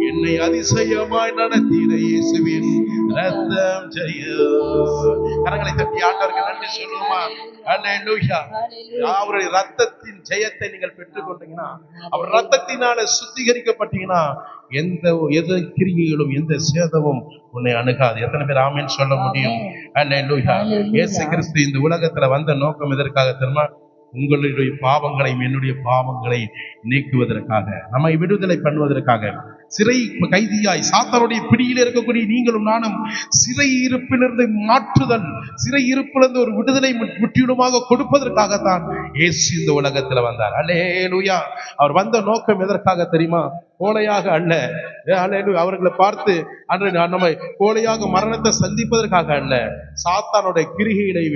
என்னை அதிசயமாய் நடத்திட இயேசுவின் ரத்தம் ஜெயம் கரங்களை தட்டி ஆண்டவருக்கு நன்றி சொல்லுமா அல்லேலூயா அவருடைய ரத்தத்தின் ஜெயத்தை நீங்கள் பெற்றுக்கொண்டீங்கன்னா அவர் ரத்தத்தினால சுத்திகரிக்கப்பட்டீங்கன்னா எந்த கிரிகைகளும் எந்த சேதமும் உன்னை அணுகாது. எத்தனை பேர் ஆமென் சொல்ல முடியும்? அல்லேலூயா. இயேசு கிறிஸ்து இந்த உலகத்துல வந்த நோக்கம் எதற்காக தெரியுமா? உங்களுடைய பாவங்களையும் என்னுடைய பாவங்களை நீக்குவதற்காக, நம்மை விடுதலை பண்ணுவதற்காக. சிறை கைதியாய் சாத்தானுடைய பிடியில் இருக்கக்கூடிய நீங்களும் நானும் சிறை இருப்பிலிருந்து மாற்றுதல், சிறை இருப்பிலிருந்து ஒரு விடுதலை முற்றிலுமாக கொடுப்பதற்காகத்தான் இயேசு இந்த உலகத்துல வந்தார். அல்லேலூயா. அவர் வந்த நோக்கம் எதற்காக தெரியுமா? கோழையாக அல்ல. அல்லேலூயா. அவர்களை பார்த்து அன்று நம்மை கோழையாக மரணத்தை சந்திப்பதற்காக அல்ல, சாத்தானுடைய கிரிகைகளை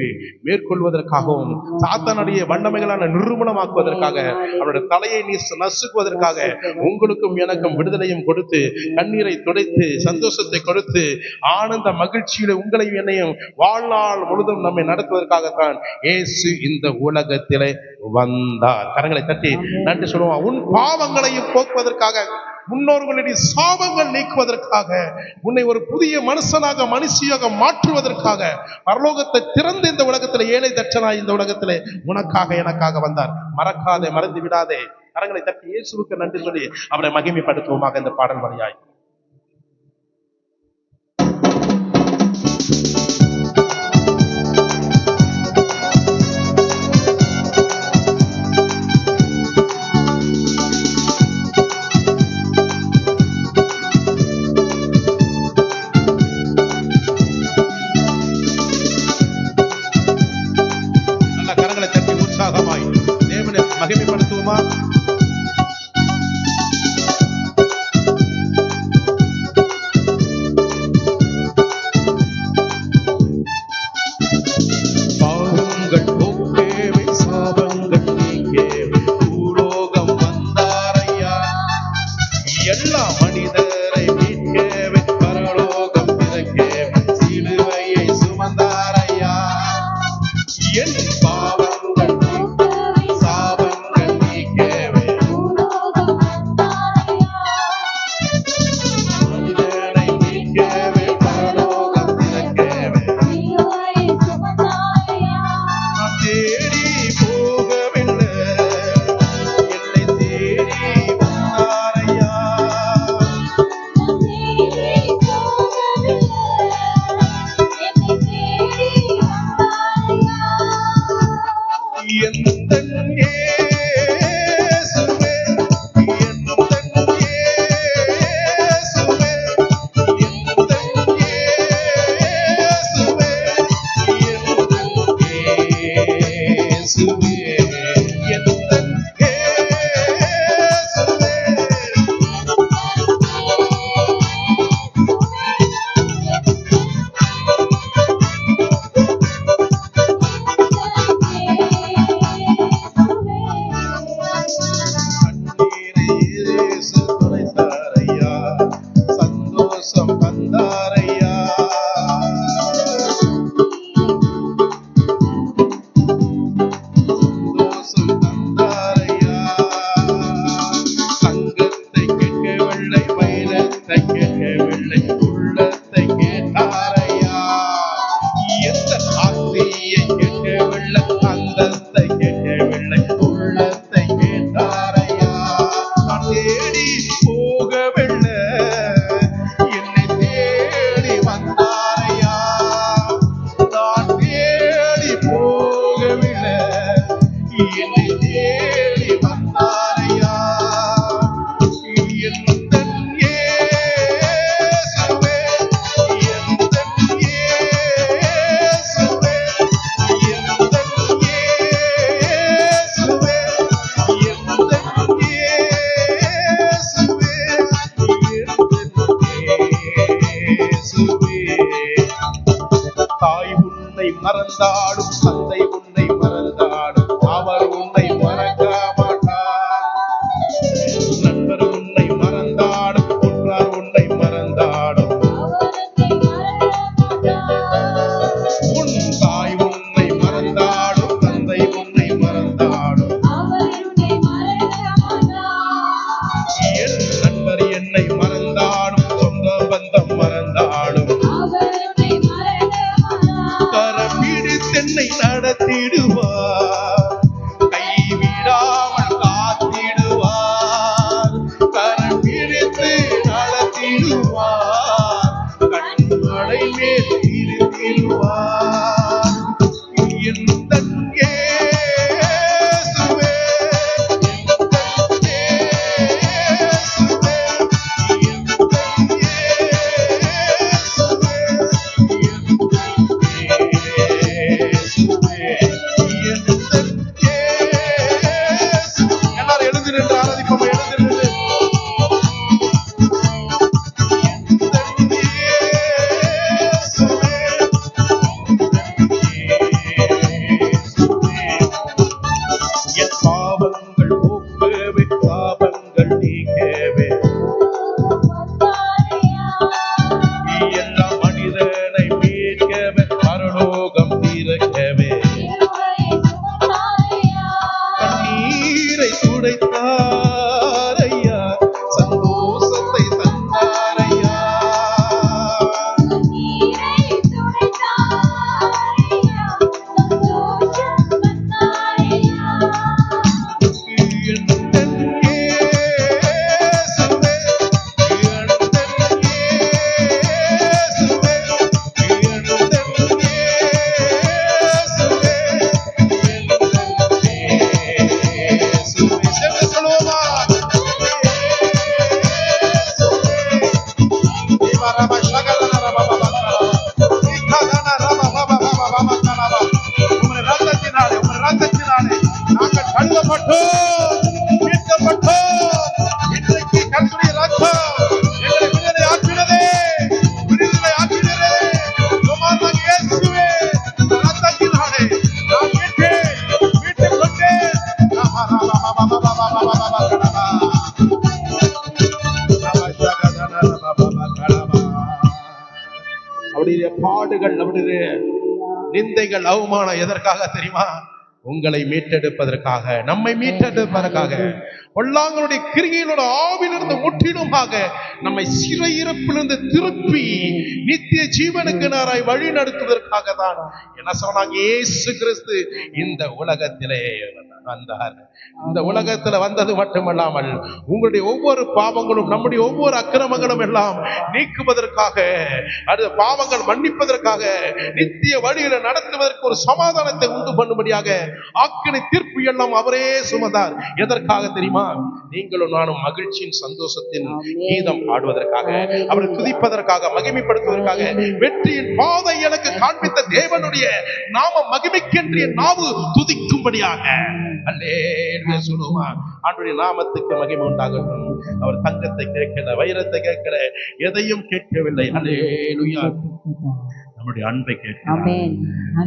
மேற்கொள்வதற்காகவும் சாத்தானுடைய வல்லமைகளான நிர்மூலமாக்குவதற்காக, அவருடைய தலையை நசுக்குவதற்காக உங்களுக்கும் எனக்கும் விடுதலையும் கொடுத்து, கண்ணீரை துடைத்து, சந்தோஷத்தை கொடுத்து, ஆனந்த மகிழ்ச்சியில உங்களையும் என்னையும் வாழ்நாள் முழுதும் நம்மை நடத்துவதற்காகத்தான் இயேசு இந்த உலகத்திலே வந்தார். கரங்களை தட்டி நன்றி சொல்லுவான். உன் பாவங்களையும் போக்குவதற்காக, முன்னோர்களுடைய சாபங்கள் நீக்குவதற்காக, உன்னை ஒரு புதிய மனுஷனாக மனுஷியாக மாற்றுவதற்காக பரலோகத்தை திறந்து இந்த உலகத்திலே ஏழை தட்சனாய் இந்த உலகத்திலே உனக்காக எனக்காக வந்தார். மறக்காதே, மறந்து விடாதே. கரங்களை தட்டி இயேசுவுக்கு நன்றி சொல்லி அவரை மகிமைப்படுத்துவோமாக இந்த பாடல் வழியாய். மகிமைப்படுத்துவோமா? பாவங்கள் போக்கேவை, சாபங்கள் நீக்கேவை, பூலோகம் வந்தாரையா, எல்லா மனிதரை மீட்கேவை, பரலோகம் பிறக்கேவை, சிலுவையை சுமந்தாரையா. என் பாவங்கள் மறந்தாடும் தந்தை உன்னை மறந்தாடும் அவர் உன்னை மறக்க மாட்டார். நண்பர் உன்னை மறந்தாடும் உற்றார் உன்னை மறந்தாடும் உன் தாய் உன்னை மறந்தாடும் தந்தை உன்னை மறந்தாடும் என் நண்பர் என்னை மறந்தாடும் சொந்த பந்தம் மறந்தாடும் கரம் பிடித்து என்னை நடத்திடுவார், கைவிடாமல் காத்திடுவார். கரம் பிடித்து நடத்திடுவார், கண்மலை மேல் இருத்திடுவார். எந்தன் இயேசுவே, எந்தன் இயேசுவே, எந்தன் இயேசுவே, எந்தன் இயேசு. எல்லாரும் எழுந்து நின்று ஆராதிப்போம். எழுந்து நின்று எந்தன் இயேசுவே, என் பாவங்கள் போக்கவே பாவங்கள் நீக்கவே எல்லா மனிதனை மீட்கவே பரலோகம் திறக்கவே கண்ணீரை துடைத்தாரையா, சந்தோஷத்தை தந்தாரையா. எந்தன் இயேசுவே, எந்தன் இயேசுவே, எந்தன் இயேசுவே, எந்தன் இயேசுவே. சேர்ந்து சொல்லுவோமா? உம்முடைய ரத்தத்தினாலே நாங்கள் கழுவப்பட்டோம், மீட்கப்பட்டோம். இன்றைக்கு கர்த்தருடைய ரத்தம் எங்களை விடுதலை ஆக்கினதே, விடுதலை ஆக்கினதே. குமாரன் இயேசுவே, இந்த ரத்தத்தினாலே நான் மீட்டுக் கொண்டேன். அவருடைய பாடுகள், அவருடைய நிந்தைகள், அவமானம் எதற்காக தெரியுமா? உங்களை மீட்டெடுப்பதற்காக, நம்மை மீட்டெடுப்பதற்காக, பொல்லாங்களுடைய கிரிகைகளோட ஆவிலிருந்து முற்றிலுமாக நம்மை சிறையிருப்பிலிருந்து திருப்பி நித்திய ஜீவனுக்கு நேராய் வழி நடத்துவதற்காக தான் என்ன சொன்னாங்க? இயேசு கிறிஸ்து இந்த உலகத்திலே வந்தார். இந்த உலகத்துல வந்தது மட்டுமல்லாமல் உங்களுடைய ஒவ்வொரு பாவங்களும், நம்முடைய ஒவ்வொரு அக்கிரமங்களும் எல்லாம் நீக்குவதற்காக, அது பாவங்கள் மன்னிப்பதற்காக, நித்திய வழியில நடத்துவதற்கு ஒரு சமாதானத்தை உண்டு பண்ணும்படியாக ஆக்கினை தீர்ப்பு எல்லாம் அவரே சுமந்தார். எதற்காக தெரியுமா? நீங்களும் நானும் மகிழ்ச்சியின் சந்தோஷத்தின் கீதம் பாடுவதற்காக, அவரை துதிப்பதற்காக, மகிமைப்படுத்துவதற்காக, வெற்றியின் பாதை எனக்கு காண்பித்த தேவனுடைய நாம மகிமைக்கென்று நாவு துதிக்கும்படியாக. அல்லேலூயா சொல்லுமா? ஆண்டவருடைய நாமத்துக்கு மகிமை உண்டாகட்டும். அவர் தங்கத்தை கேட்கல, வைரத்தை கேட்கல, எதையும் கேட்கவில்லை. அல்லேலூயா. நம்முடைய அன்பை கேட்கிறார்,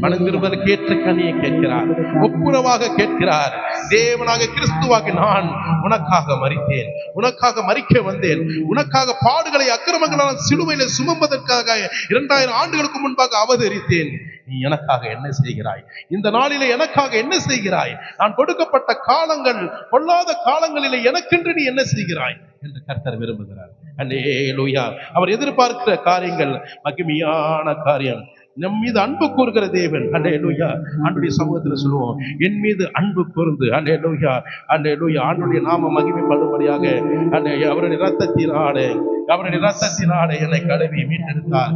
மனந்திருப்பதற்கு ஏற்ற கனியை கேட்கிறார், ஒப்புரவாக கேட்கிறார். தேவனாக கிறிஸ்துவாக நான் உனக்காக மரித்தேன், உனக்காக மரிக்க வந்தேன், உனக்காக பாடுகளை அக்கிரமங்களால் சிலுவையில சுமப்பதற்காக 2000 ஆண்டுகளுக்கு முன்பாக அவதரித்தேன். நீ எனக்காக என்ன செய்கிறாய்? இந்த நாளிலே எனக்காக என்ன செய்கிறாய்? நான் கொடுக்கப்பட்ட காலங்கள், பொல்லாத காலங்களிலே எனக்கென்று நீ என்ன செய்கிறாய் என்று கர்த்தர் விரும்புகிறார். அல்லேலூயா. அவர் எதிர்பார்க்கிற காரியங்கள் மகிமையான காரியம். நம் மீது அன்பு கூறுகிற தேவன். அல்லேலூயா. ஆண்டுடைய சமூகத்தில் சொல்லுவோம், என் மீது அன்பு கூர்ந்து, அல்லேலூயா, அல்லேலூயா, ஆண்டுடைய நாம மகிமைப்படும்படியாக அவருடைய ரத்தத்தினாலே, அவருடைய ரத்தத்தினாலே என்னை கழுவி மீட்டெடுத்தார்.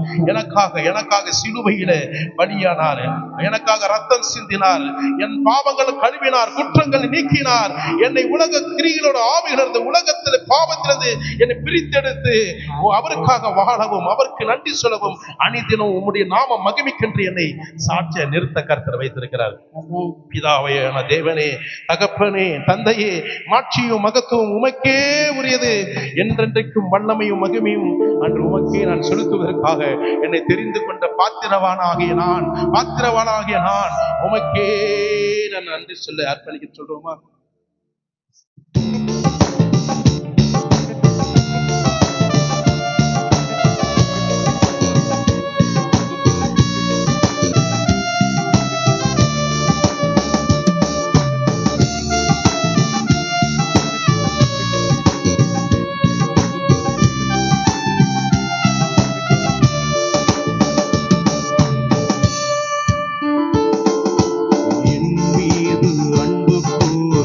எனக்காக சிலுவையில பலியானார், எனக்காக ரத்தம் சிந்தினார், என் பாவங்களை கழுவினார், குற்றங்களை நீக்கினார், என்னை உலக கிரிகளோட ஆவியிலிருந்து, உலகத்தில் பாவத்திலிருந்து என்னை பிரித்தெடுத்து அவருக்காக வாழவும், அவருக்கு நன்றி சொல்லவும், அனிதினம் உம்முடைய நாம மகிமைக்கென்று என்னை சாட்சிய நிறுத்த கர்த்தர் வைத்திருக்கிறார். பிதாவே, தேவனே, தகப்பனே, தந்தையே, மாட்சியும் மகத்துவம் உமக்கே உரியது. என்றென்றைக்கும் வல்லமையும் மகிமையும் அன்று உமக்கே நான் செலுத்துவதற்காக என்னை தெரிந்து கொண்ட பாத்திரவானாகிய நான் உமக்கே நான் நன்றி சொல்ல அர்ப்பணிக்க சொல்றோமா? என் மீது அன்பு கூர்ந்து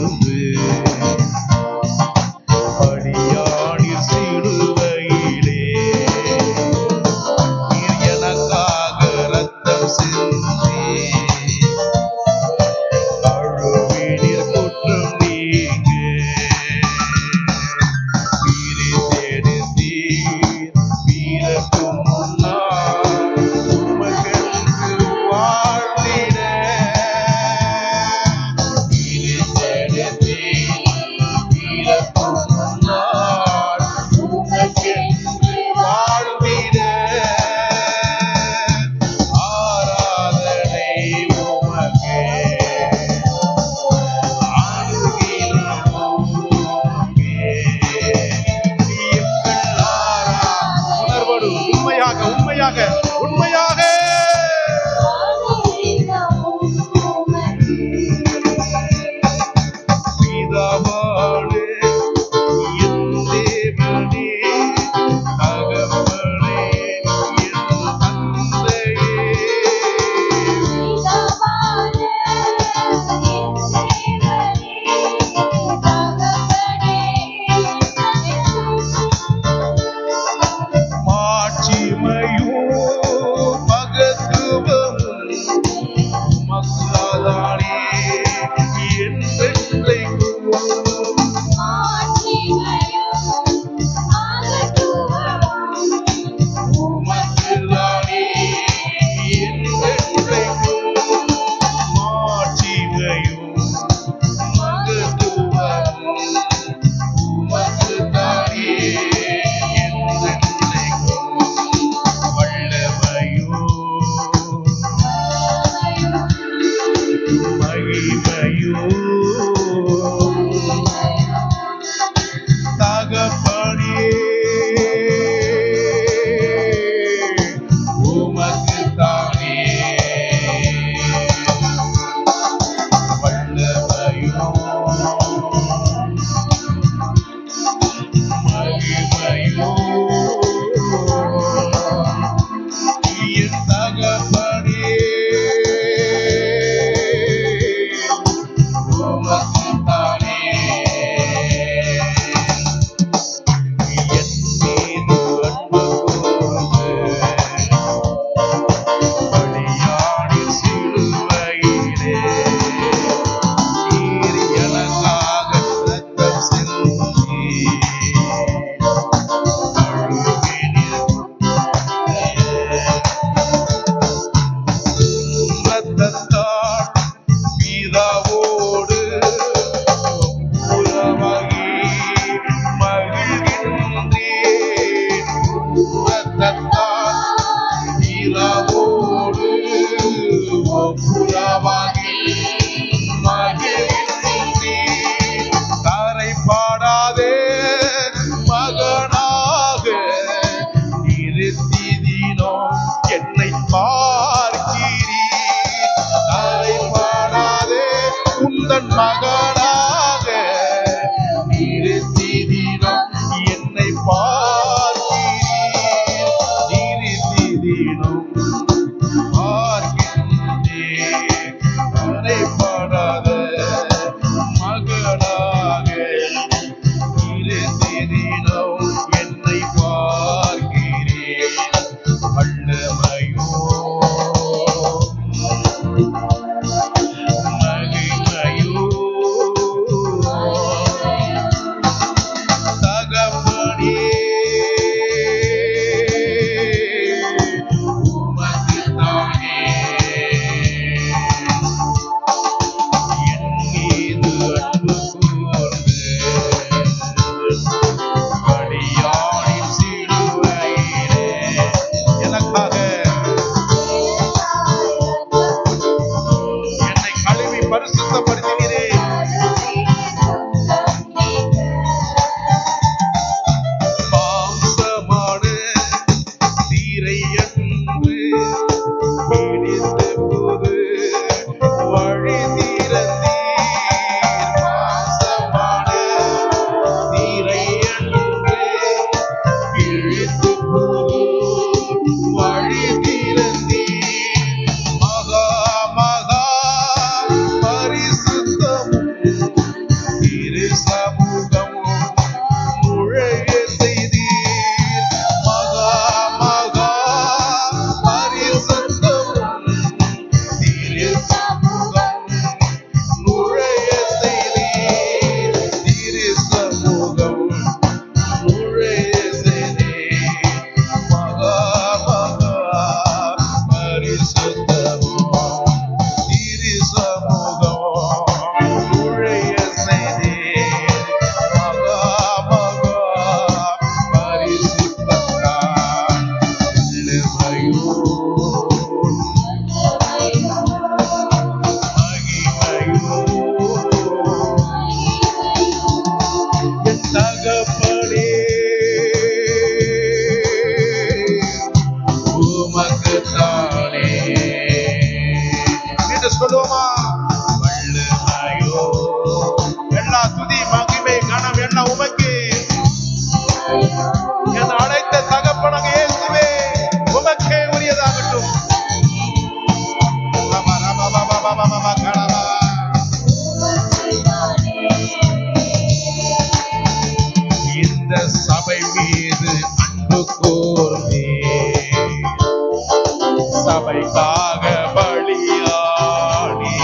உமைக்காக பலியானே,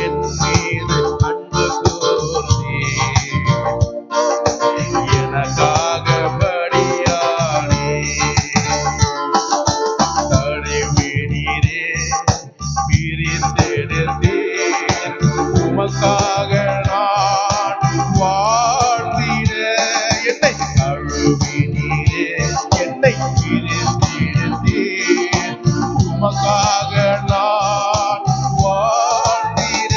என் மீது அன்பு கூர்ந்தே, எனக்காக பலியானே. தடைவினீரே பிரித்தெடுத்தீர், உமக்காக நான் வாழ்ந்திட. என்னை தழுவினீரே, என்னை பிரித்தெடுத்தீர், உமக்காக நான் வாழ்ந்திட.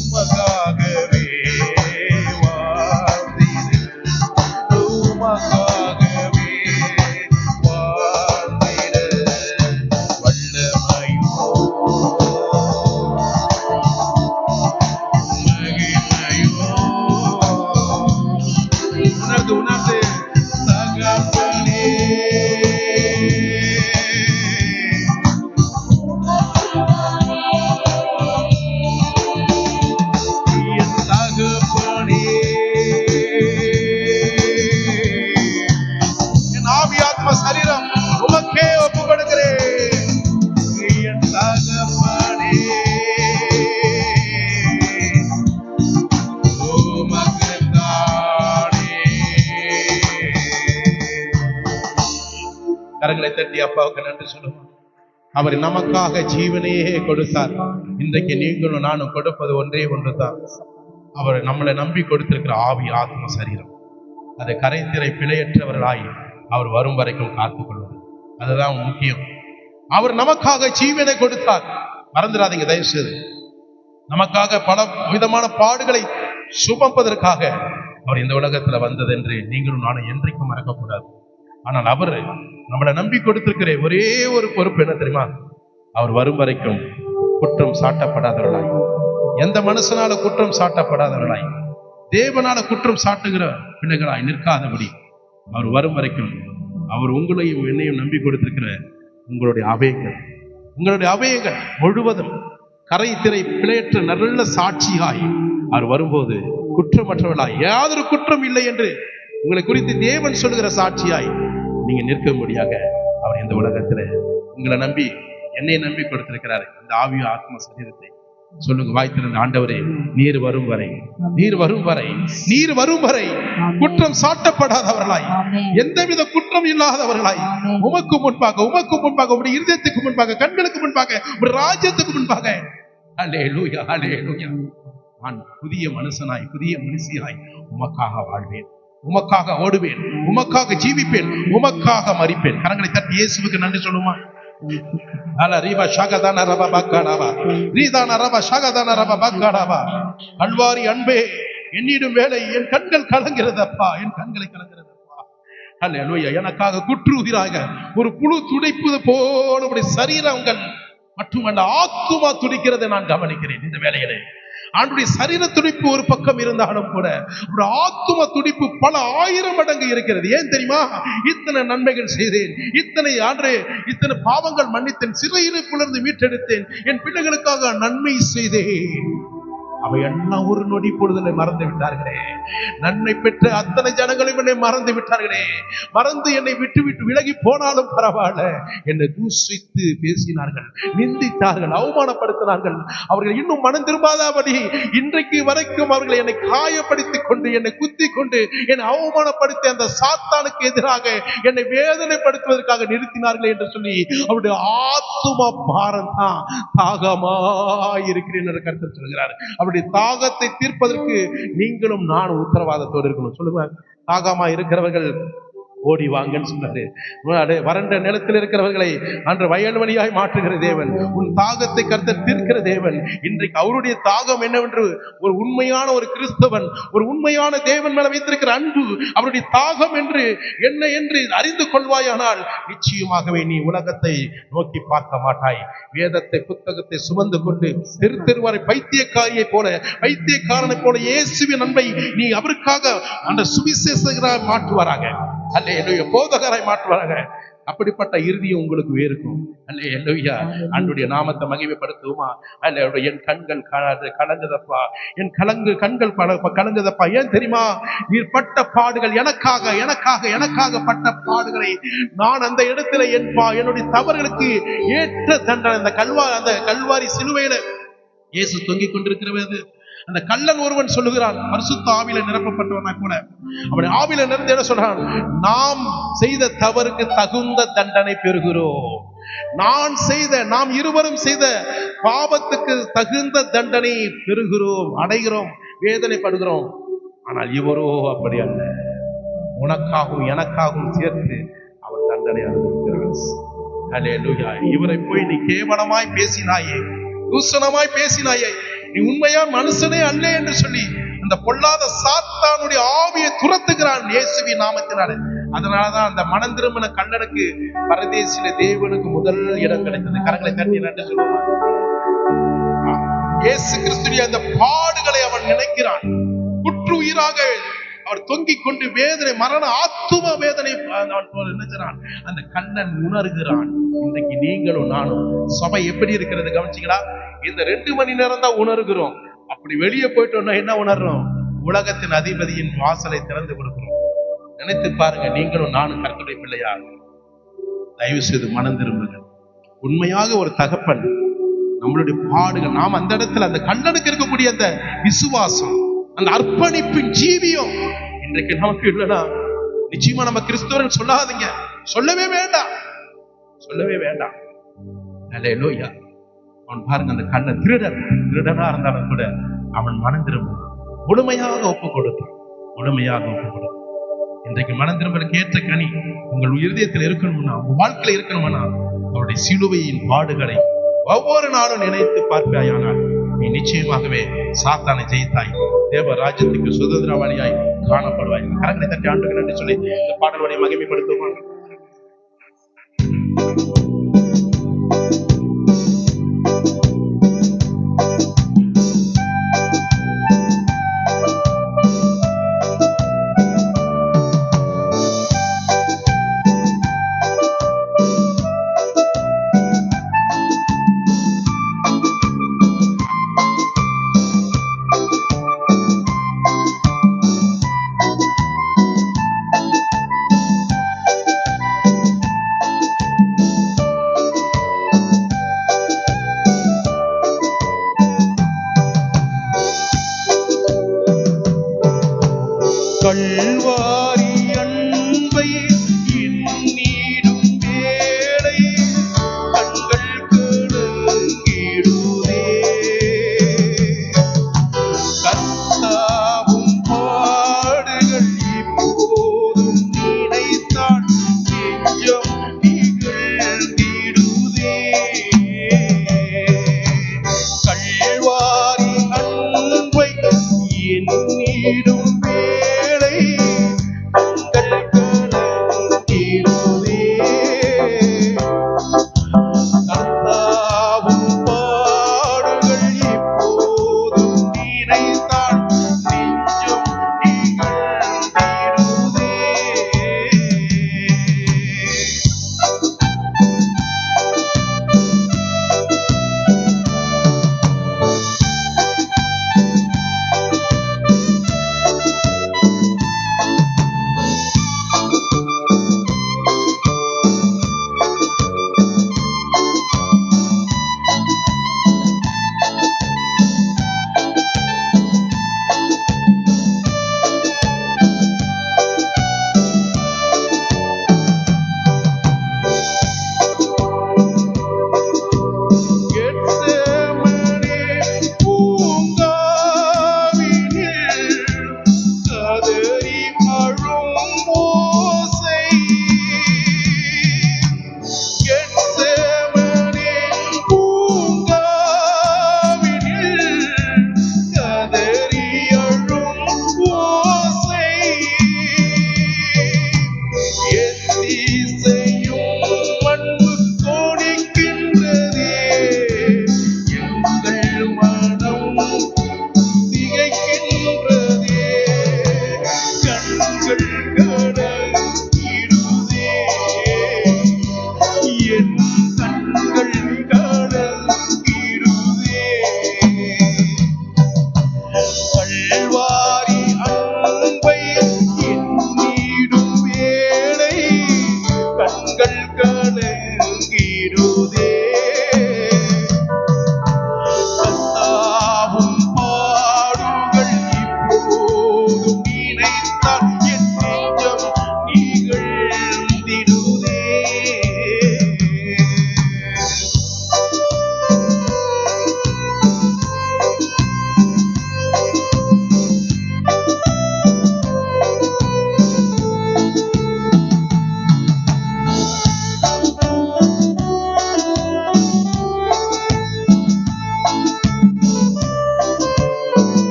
உமக்காகவே வாழ்ந்திட, உமக்காகவே வாழ்ந்திட. வல்லமையோ மகிமையோ உணர்ந்து உணர்ந்து தகப்பனே, என் தகப்பனே, என் ஆவி ஆத்ம சரீரம் உமக்கே ஒப்பு கொடுக்கிறேன். என் தகப்பனே, உமக்குத்தானே. கரங்களை தட்டி அப்பாவுக்கு நன்றி சொல்லுவோம். அவர் நமக்காக ஜீவனையே கொடுத்தார். இன்றைக்கு நீங்களும் நானும் கொடுப்பது ஒன்றே ஒன்றுதான். அவர் நம்மளை நம்பி கொடுத்திருக்கிற ஆவி ஆத்ம சரீரம். அதை கரைத்திரை பிழையற்றவர்களாய் அவர் வரும் வரைக்கும் காத்துக்கொள்வார். அதுதான் முக்கியம். அவர் நமக்காக ஜீவனை கொடுத்தார். மறந்துடாதீங்க தயவு செய்து. நமக்காக பல விதமான பாடுகளை சுமப்பதற்காக அவர் இந்த உலகத்துல வந்தது என்று நீங்களும் நானும் என்றைக்கும் மறக்கக்கூடாது. ஆனால் அவர் நம்மளை நம்பி கொடுத்திருக்கிற ஒரே ஒரு பொறுப்பு என்ன தெரியுமா? அவர் வரும் வரைக்கும் குற்றம் சாட்டப்படாதவர்களாய், எந்த மனுஷனால குற்றம் சாட்டப்படாதவர்களாய், தேவனால குற்றம் சாட்டுகிற பிள்ளைகளாய் நிற்காதபடி அவர் வரும் வரைக்கும் அவர் உங்களையும் என்னையும் நம்பி கொடுத்திருக்கிற உங்களுடைய அவயங்கள் முழுவதும் கரை திரை பிழையற்ற நல்ல சாட்சியாய் அவர் வரும்போது குற்றமற்றவர்களாய், யாதொரு குற்றம் இல்லை என்று உங்களை குறித்து தேவன் சொல்லுகிற சாட்சியாய் நீங்க நிற்கும்படியாக அவர் இந்த உலகத்துல உங்களை நம்பி என்னை நம்பி கொடுத்திருக்கிறார். இந்த ஆவிய ஆத்ம சரீரத்தை சொல்லுங்க வாய்த்திருந்த ஆண்டவரே, நீர் வரும் வரை குற்றம் சாட்டப்படாதவர்களாய், எந்தவித குற்றம் இல்லாதவர்களாய் உமக்கு முன்பாக உடைய இருதயத்துக்கு முன்பாக, கண்களுக்கு முன்பாக, ஒரு ராஜ்யத்துக்கு முன்பாக அல்லேலூயா அல்லேலூயா நான் புதிய மனுஷனாய் புதிய மனுஷியாய் உமக்காக வாழ்வேன், உமக்காக ஓடுவேன், உமக்காக ஜீவிப்பேன், உமக்காக மரிப்பேன். கரங்களை தட்டி இயேசுவுக்கு நன்றி சொல்லுமா? கல்வாரி அன்பே, என்னிடும் வேலை என் கண்கள் கலங்கிறதப்பா, என் கண்களை கலங்கிறதப்பா. அல்லேலூயா. எனக்காக குற்றுகிறாங்க ஒரு புழு துடைப்பது போல உடைய சரீரங்கள் மட்டுமல்ல ஆத்துமா துடிக்கிறதை நான் கவனிக்கிறேன். இந்த வேலையிலே ஆண்டுடைய சரீர துடிப்பு ஒரு பக்கம் இருந்தாலும் கூட ஒரு ஆத்தும துடிப்பு பல ஆயிரம் மடங்கு இருக்கிறது. ஏன் தெரியுமா? இத்தனை நன்மைகள் செய்தேன், இத்தனை பாவங்கள் மன்னித்தேன், சிறையிருப்பிலிருந்து மீட்டெடுத்தேன், என் பிள்ளைகளுக்காக நன்மை செய்தேன். அவையெல்லாம் ஒரு நொடி பொழுதுல மறந்து விட்டார்களே. நன்மை பெற்ற அத்தனை ஜனங்களும் என்னை மறந்து விட்டார்களே. மறந்து என்னை விட்டு விலகி போனாலும் பரவாயில்ல, என்னை தூஷித்து பேசினார்கள், நிந்தித்தார்கள், அவமானப்படுத்தினார்கள். அவர்கள் இன்னும் மனம் திரும்பாதபடி இன்றைக்கு வரைக்கும் அவர்கள் என்னை காயப்படுத்திக் கொண்டு, என்னை குத்தி கொண்டு, என்னை அவமானப்படுத்தி அந்த சாத்தானுக்கு எதிராக என்னை வேதனைப்படுத்துவதற்காக நிறுத்தினார்கள் என்று சொல்லி அவருடைய ஆத்தும பாரம் தான் தாகமாயிருக்கிறேன் என்று கருத்து சொல்கிறார். அவருடைய தாகத்தை தீர்ப்பதற்கு நீங்களும் நானும் உத்தரவாதத்தோடு இருக்கணும். சொல்லுங்க, தாகமா இருக்கிறவர்கள் ஓடி வாங்கன்னு சொன்னாரு. வறண்ட நிலத்தில் இருக்கிறவர்களை அன்று வயல்வெளியாய் மாற்றுகிற தேவன், உன் தாகத்தை கர்த்தர் தீர்க்கிற தேவன். இன்றைக்கு அவருடைய தாகம் என்னவென்று ஒரு உண்மையான ஒரு கிறிஸ்தவன், ஒரு உண்மையான தேவன் மேல வைத்திருக்கிற அன்பு, அவருடைய தாகம் என்று என்ன என்று அறிந்து கொள்வாயானால் நிச்சயமாகவே நீ உலகத்தை நோக்கி பார்க்க மாட்டாய். வேதத்தை புத்தகத்தை சுமந்து கொண்டு தெருவாரை பைத்தியக்காரியை போல, பைத்தியக்காரனை போல இயேசுவின் அன்பை நீ அவருக்காக அந்த சுவிசேஷகராய் மாற்றுவாராக, அல்லேலூயா, போதகராய் மாற்றுவாராக. அப்படிப்பட்ட இறுதியும் உங்களுக்கு இருக்கும். அல்லேலூயா. ஆண்டவருடைய நாமத்தை மகிமைப்படுத்துவோமா? அல்லேலூயா. என் கண்கள் கலங்குதப்பா, என் கண்கள் கலங்குதப்பா. ஏன் தெரியுமா? நீர் பட்ட பாடுகள் எனக்காக எனக்காக எனக்காக பட்ட பாடுகளை நான் அந்த இடத்துல என்னுடைய தவறுகளுக்கு ஏற்ற தண்டனை அந்த கல்வாரி சிலுவையில இயேசு தொங்கிக் கொண்டிருக்கிறது. அந்த கள்ளன் ஒருவன் சொல்லுகிறான், பரிசுத்த ஆவியில நிரப்பப்பட்டவனா கூட, அவன் ஆவியில நிரம்பி என்ன சொல்றான்? நாம் செய்த தவறுக்கு தகுந்த தண்டனை பெறுகிறோம். நாம் இருவரும் செய்த பாவத்துக்கு தகுந்த தண்டனை பெறுகிறோம், அடைகிறோம், வேதனைப்படுகிறோம். ஆனால் இவரோ அப்படி அல்ல. உனக்காகவும் எனக்காகவும் சேர்த்து அவர் தண்டனை அனுபவிக்கிறார். அல்லேலூயா. இவரை போய் நீ கேவலமாய் பேசினாயே, தூஷணமாய் பேசினாயே, நீ உண்மையா மனுஷனே அல்ல என்று சொல்லி அந்த பொல்லாத சாத்தானுடைய ஆவியை துரத்துகிறான் இயேசுவின் நாமத்தினாலே. அதனாலதான் அந்த மனம் திரும்பின கள்ளனுக்கு பரதேசில தேவனுக்கு முதல் இடம் கிடைத்தது. கரங்களை தட்டி நன்றி சொல்லுவான். இயேசு கிறிஸ்துவின் அந்த பாடுகளை அவன் நினைக்கிறான். குற்றுயிராக அவர் தொங்கிக் கொண்டு வேதனை, மரண ஆத்தும வேதனை நினைச்சான். அந்த கண்ணன் உணர்கிறான். இன்றைக்கு நீங்களும் நானும் சபை எப்படி இருக்கிறது கவனிச்சீங்களா? இந்த 2 மணி நேரம் தான் உணர்கிறோம். அப்படி வெளியே போயிட்டோம்னா என்ன உணர்றோம்? உலகத்தின் அதிபதியின் வாசலை திறந்து கொடுக்கிறோம். நினைத்து பாருங்க, நீங்களும் நானும் கர்த்தருடைய பிள்ளையா? தயவு செய்து மனம் திரும்புங்க. உண்மையாக ஒரு தகப்பன் நம்மளுடைய பாடுகள், நாம் அந்த இடத்துல அந்த கண்ணனுக்கு இருக்கக்கூடிய அந்த விசுவாசம், அந்த அர்ப்பணிப்பின் ஜீவியம் இன்றைக்கு நமக்கு இல்லைன்னா நிச்சயமா நம்ம கிறிஸ்தவர்கள் சொல்லாதீங்க, சொல்லவே வேண்டாம், சொல்லவே வேண்டாம். அல்லேலூயா. அவன் பாருங்க, அந்த கண்ணன் திருடனா இருந்தாலும் கூட அவன் மனம் திரும்ப முழுமையாக ஒப்பு கொடுத்தான், முழுமையாக ஒப்பு கொடுத்தான். இன்றைக்கு மனம் திரும்பலுக்கு ஏற்ற கனி உங்கள் இருதயத்தில் இருக்கணும்னா, உங்க வாழ்க்கையில இருக்கணும்னா, அவருடைய சிலுவையின் பாடுகளை ஒவ்வொரு நாளும் நினைத்து பார்ப்பாயானால் நீ நிச்சயமாகவே சாத்தானை ஜெயித்தாய், தேவ ராஜ்யத்துக்கு சுதந்திரவாளியாய் காணப்படுவாய். கரங்களை தட்டி ஆண்டுகள் நன்றி சொல்லி இந்த பாடலுடைய மகிமைப்படுத்துவாங்க. கல்வாரி அன்பை எண்ணிடும் வேளை கண்கள் கலங்கிடுதே. கர்த்தாவும் பாடுகள் இப்போதும் நினைத்தால் நெஞ்சம் நிகழ்ந்திடுதே. கல்வாரி அன்பை எண்ணிடும்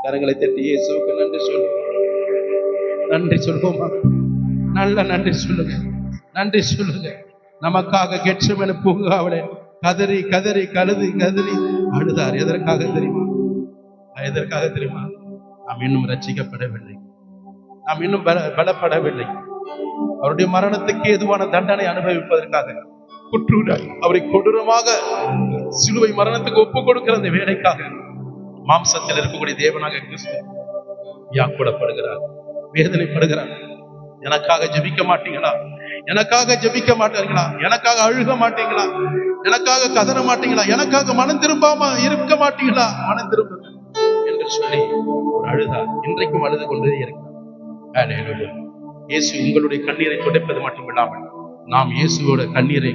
கரங்களை தட்டி இயேசுவுக்கு நன்றி சொல்லு. நன்றி சொல்லுவோமா? நல்ல நன்றி சொல்லுங்க, நன்றி சொல்லுங்க. நமக்காக கெட்செமனே பூங்காவிலே கதறி கதறி கழுது கதறி அழுதார். எதற்காக தெரியுமா? எதற்காக தெரியுமா? நாம் இன்னும் ரட்சிக்கப்படவில்லை, நாம் இன்னும் பலப்படவில்லை. அவருடைய மரணத்துக்கு ஏதுவான தண்டனை அனுபவிப்பதற்காக குற்றூராய் அவரை கொடூரமாக சிலுவை மரணத்துக்கு ஒப்பு கொடுக்கிற அந்த வேலைக்காக மாம்சத்தில் இருக்கக்கூடிய தேவனாக கிறிஸ்து வியாக்குலப்படுகிறார், வேதனைப்படுகிறார். எனக்காக ஜெபிக்க மாட்டீங்களா? எனக்காக ஜெபிக்க மாட்டீங்களா? எனக்காக அழுக மாட்டீங்களா? எனக்காக கதற மாட்டீங்களா? எனக்காக மனம் திரும்பாம இருக்க மாட்டீங்களா? மனம் திரும்ப என்று சொல்லி அழுதார். இன்றைக்கும் அழுது கொண்டே இருக்கிறார். இயேசு உங்களுடைய கண்ணீரை துடைப்பது மட்டுமில்லாமல் நாம் இயேசுவோட கண்ணீரை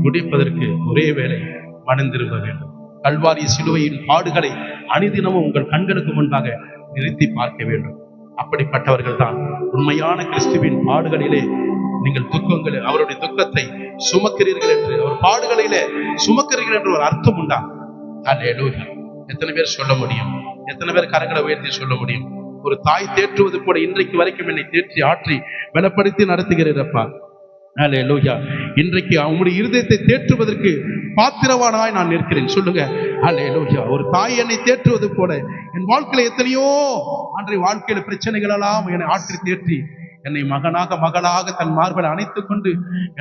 துடைப்பதற்கு ஒரே வேளை மனம் திரும்ப வேண்டும். கல்வாரி சிலுவையின் பாடுகளை அனுதினமும் உங்கள் கண்களுக்கு முன்பாக நிறுத்தி பார்க்க வேண்டும். அப்படிப்பட்டவர்கள் தான் உண்மையான கிறிஸ்துவின் பாடுகளிலே நீங்கள் துக்கங்களை, அவருடைய துக்கத்தை சுமக்கிறீர்கள் என்று, அவர் பாடுகளிலே சுமக்கிறீர்கள் என்று ஒரு அர்த்தம் உண்டா? அல்லேலூயா! எத்தனை பேர் சொல்ல முடியும்? எத்தனை பேர் கரங்களை உயர்த்தி சொல்ல முடியும்? ஒரு தாய் தேற்றுவது போல இன்றைக்கு வரைக்கும் என்னை தேற்றி ஆற்றி பலப்படுத்தி நடத்துகிறீரப்பா. அல்லேலூயா! இன்றைக்கு அவங்களுடைய இருதயத்தை தேற்றுவதற்கு பாத்திரவானாய் நான் நிற்கிறேன். சொல்லுங்க அல்லேலூயா! ஒரு தாய் என்னை தேற்றுவது போல என் வாழ்க்கையில எத்தனையோ அன்றைய வாழ்க்கையில பிரச்சனைகள் எல்லாம் என்னை ஆற்றி தேற்றி என்னை மகனாக மகளாக தன் மார்பை அணைத்துக் கொண்டு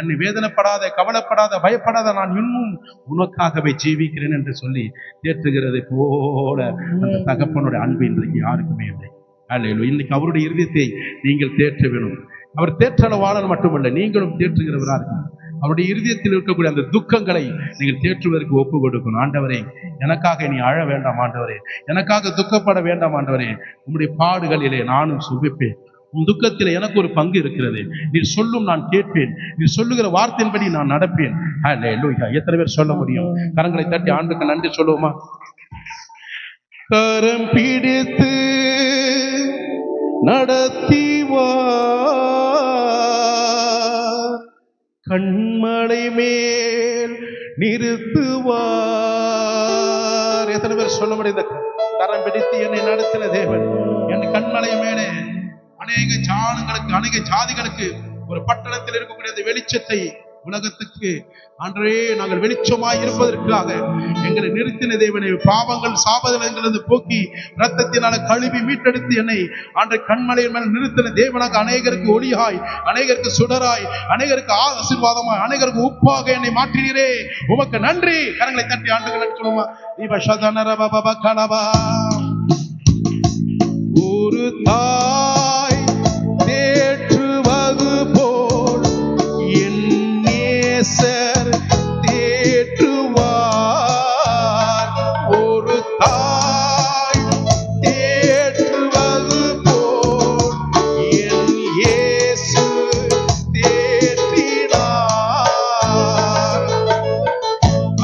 என்னை வேதனைப்படாத, கவலைப்படாத, பயப்படாத, நான் இன்னும் உனக்காகவே ஜீவிக்கிறேன் என்று சொல்லி தேற்றுகிறது போல அந்த தகப்பனுடைய அன்பு இன்றைக்கு யாருக்குமே இல்லை. அல்லேலூயா! இன்னைக்கு அவருடைய இருதயத்தை நீங்கள் தேற்ற வேணும். அவர் தேற்றளவாளர் மட்டுமல்ல, நீங்களும் தேற்றுகிறவராக இருக்கணும். அவருடைய இருதயத்தில் இருக்கக்கூடிய அந்த துக்கங்களை நீங்கள் தேற்றுவதற்கு ஒப்பு கொடுக்கணும். ஆண்டவரே, எனக்காக நீ அழ வேண்டாம் ஆண்டவரே, எனக்காக துக்கப்பட வேண்டாம் ஆண்டவரே, உம்முடைய பாடுகளிலே நானும் சுகிப்பேன், உன் துக்கத்தில் எனக்கு ஒரு பங்கு இருக்கிறது. நீர் சொல்லும் நான் கேட்பேன், நீர் சொல்லுகிற வார்த்தையின்படி நான் நடப்பேன். ஹல்லேலூயா. எத்தனை பேர் சொல்ல முடியும்? கரங்களை தட்டி ஆண்டுக்கு நன்றி சொல்லுவோமா? கரம் பிடித்து நடத்திவா, கண்மலை மேல் நிறுத்துவார். எத்தனை பேர் சொல்ல முடியும்? கரம் பிடித்து என்னை நடத்தின தேவன் என் கண்மலை மேலே அநேக ஜானங்களுக்கு, அநேக ஜாதிகளுக்கு ஒரு பட்டணத்தில் இருக்கக்கூடிய அந்த வெளிச்சத்தை உலகத்துக்கு அன்றே நாங்கள் வெளிச்சமாய் இருப்பதற்காக எங்களை நிறுத்தின தேவனை, பாவங்கள் சாபங்களிலிருந்து போக்கி இரத்தத்தினால கழுவி மீட்டெடுத்து என்னை அன்றை கண்மலையின் மேல் நிறுத்தின தேவனாக அநேகருக்கு ஒளியாய், அநேகருக்கு சுடராய், அநேகருக்கு ஆசீர்வாதமாய், அநேகருக்கு உப்பாக என்னை மாற்றினீரே, உமக்கு நன்றி. கரங்களை தட்டி ஆண்டுகள் சொல்லுமா? ஒரு தாய் தேற்றுவது போல் என் நேசர் தேற்றுவார். ஒரு தாய் தேற்றுவது போல் என் இயேசு தேற்றினார்.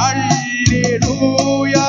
அல்லேலூயா,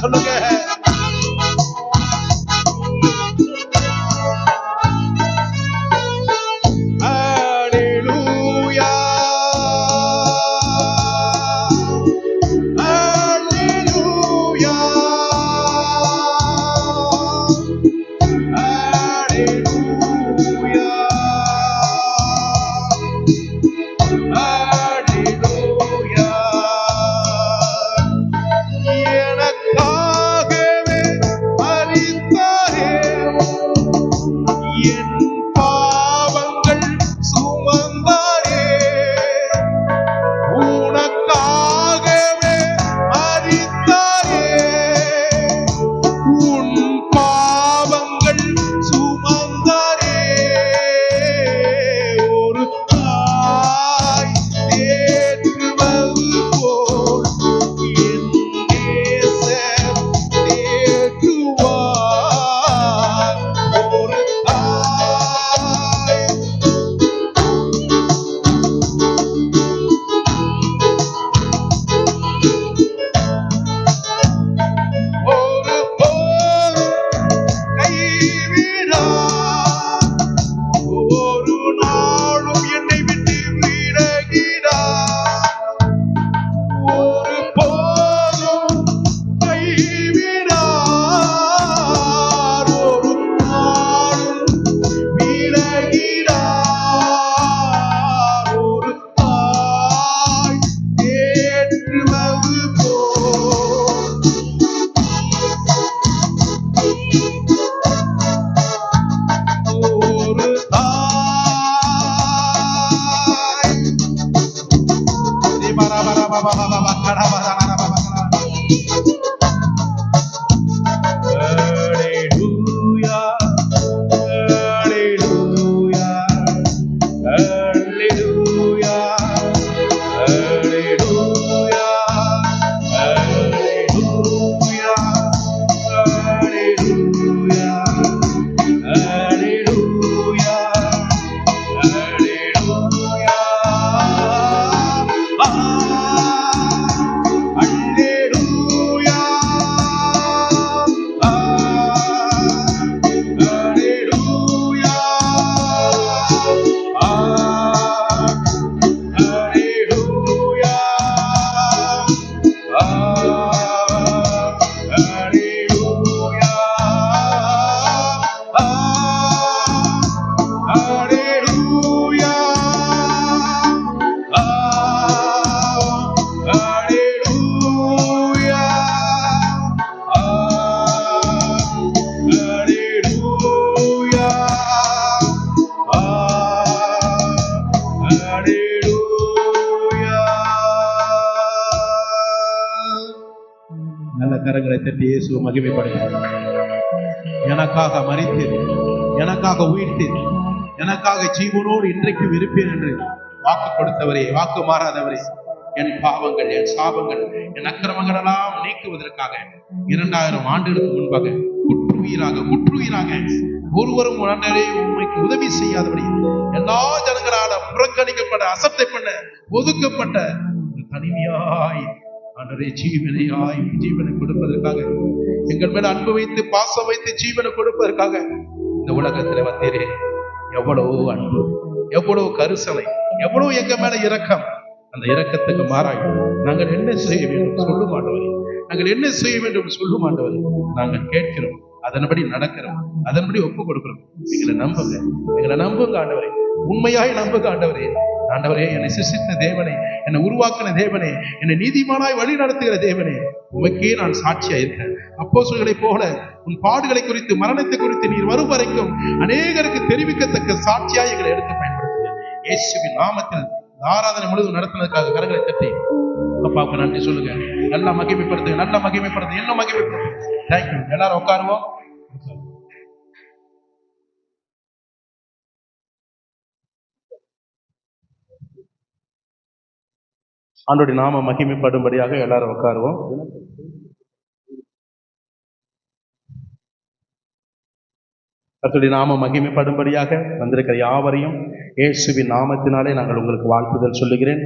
சொல்லுங்க. கரங்களை தட்டி இயேசு மகிமைப்படுகிறார். எனக்காக மரித்தீர், எனக்காக உயிர்த்தீர், எனக்காக ஜீவனோடு இன்றைக்கும் இருப்பேன் என்று வாக்கு கொடுத்தவரே, வாக்கு மாறாதவரே, என் பாவங்கள், என் சாபங்கள், என் அக்கிரமங்கள் எல்லாம் நீக்குவதற்காக 2000 ஆண்டுகளுக்கு முன்பாக குற்றுயிராக ஒருவரும் ஆண்டவரே உண்மைக்கு உதவி செய்யாதபடி எல்லா ஜனங்களால புறக்கணிக்கப்பட்ட, அசட்டை பண்ண, ஒதுக்கப்பட்ட தனிமையாய் ஆண்டவரே ஜீவனை கொடுப்பதற்காக, எங்கள் மேல அன்பு வைத்து பாசம் வைத்து ஜீவனை கொடுப்பதற்காக இந்த உலகத்துல வந்தீரே. எவ்வளவு அன்பு, எவ்வளவு கரிசனை, எவ்வளவு எங்க மேல இரக்கம். அந்த இரக்கத்துக்கு மாறாய் நாங்கள் என்ன செய்ய வேண்டும் சொல்ல மாட்டவரே, நாங்கள் என்ன செய்ய வேண்டும் சொல்ல மாட்டவரே. நாங்கள் கேட்கிறோம், அதன்படி நடக்கிறோம், அதன்படி ஒப்பு கொடுக்கிறோம். எங்களை நம்புங்க ஆண்டவரே, உண்மையாய் நம்புங்க ஆண்டவரே. ஆண்டவரே, என்னை சிருஷ்டித்த தேவனே, என்னை உருவாக்கின தேவனே, என்னை நீதிமானாய் வழி நடத்துகிற தேவனே, உமக்கே நான் சாட்சியா இருக்கேன். அப்போஸ்தலர்களைப் போல உன் பாடுகளை குறித்து, மரணத்தை குறித்து நீர் வரும் வரைக்கும் அநேகருக்கு தெரிவிக்கத்தக்க சாட்சியாய் எங்களை எடுத்து பயன்படுத்துங்க. இயேசுவின் நாமத்தில் ஆராதனை முழுவதும் நடத்தினதுக்காக கரங்களை தட்டி அப்பாவுக்கு நன்றி சொல்லுங்க. நல்லா மகிமைப்படுத்துங்க, நல்லா மகிமைப்படுத்துங்க, இன்னும் மகிமைப்படுத்துங்க. தேங்க்யூ. எல்லாரும் உட்காருவோம். ஆண்டவருடைய நாம மகிமைப்படும்படியாக எல்லாரும் உட்காருவோம். கர்த்தருடைய நாம மகிமைப்படும்படியாக வந்திருக்கிற யாவரையும் இயேசுவின் நாமத்தினாலே நாங்கள் உங்களுக்கு வாழ்த்துதல் சொல்லுகிறேன்,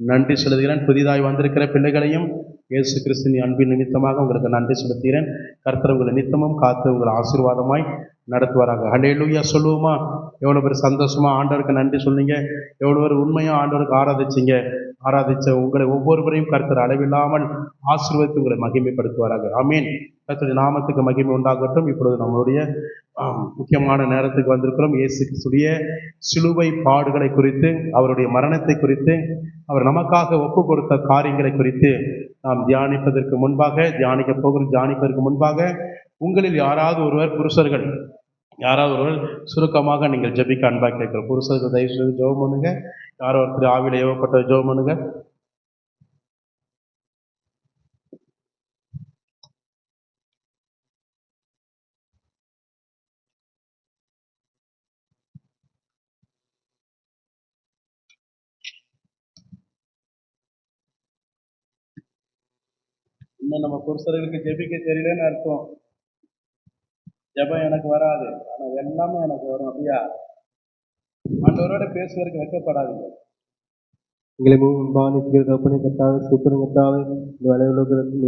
நன்றி செலுத்துகிறேன். புதிதாய் வந்திருக்கிற பிள்ளைகளையும் இயேசு கிறிஸ்துவின் அன்பின் நிமித்தமாக உங்களுக்கு நன்றி செலுத்துகிறேன். கர்த்தர் உங்களை நித்தமும் காத்து உங்களை ஆசீர்வாதமாய் நடத்துவாராக. ஹல்லேலூயா சொல்லுவோமா? எவ்வளோ பேர் சந்தோஷமா ஆண்டவருக்கு நன்றி சொன்னீங்க, எவ்வளோ பேர் உண்மையாக ஆண்டவருக்கு ஆராதிச்ச உங்களை ஒவ்வொருவரையும் கர்த்தர் அளவில்லாமல் ஆசீர்வதித்து உங்களை மகிமைப்படுத்துவாராக. ஆமீன். கர்த்தருடைய நாமத்துக்கு மகிமை உண்டாகட்டும். இப்பொழுது நம்மளுடைய முக்கியமான நேரத்துக்கு வந்திருக்கிறோம். இயேசு கிறிஸ்துடைய சிலுவை பாடுகளை குறித்து, அவருடைய மரணத்தை குறித்து, அவர் நமக்காக ஒப்பு கொடுத்த காரியங்களை குறித்து நாம் தியானிப்பதற்கு முன்பாக உங்களில் யாராவது ஒருவர், புருஷர்கள் யாராவது ஒருவர் சுருக்கமாக நீங்கள் ஜெபிக்க அன்பா கேட்கிறோம். புருஷர்கள் தயவு செய்து ஜெபம் பண்ணுங்க. யாரோ ஒருத்தர் ஆவியில் ஏவப்பட்ட ஜெபம் பண்ணுங்க. இன்னும் நம்ம புருஷர்களுக்கு ஜெபிக்க தெரியலன்னு அர்த்தம். ஜெபம் எனக்கு வராது, ஆனா எல்லாமே எனக்கு வரும். அப்படியா? ஆண்டவரோட பேசுவதற்கு வெட்கப்படாதீங்க. எங்களை முன்பாக தகப்பனை கட்டாவே சூப்பரும் கட்டாவே இந்த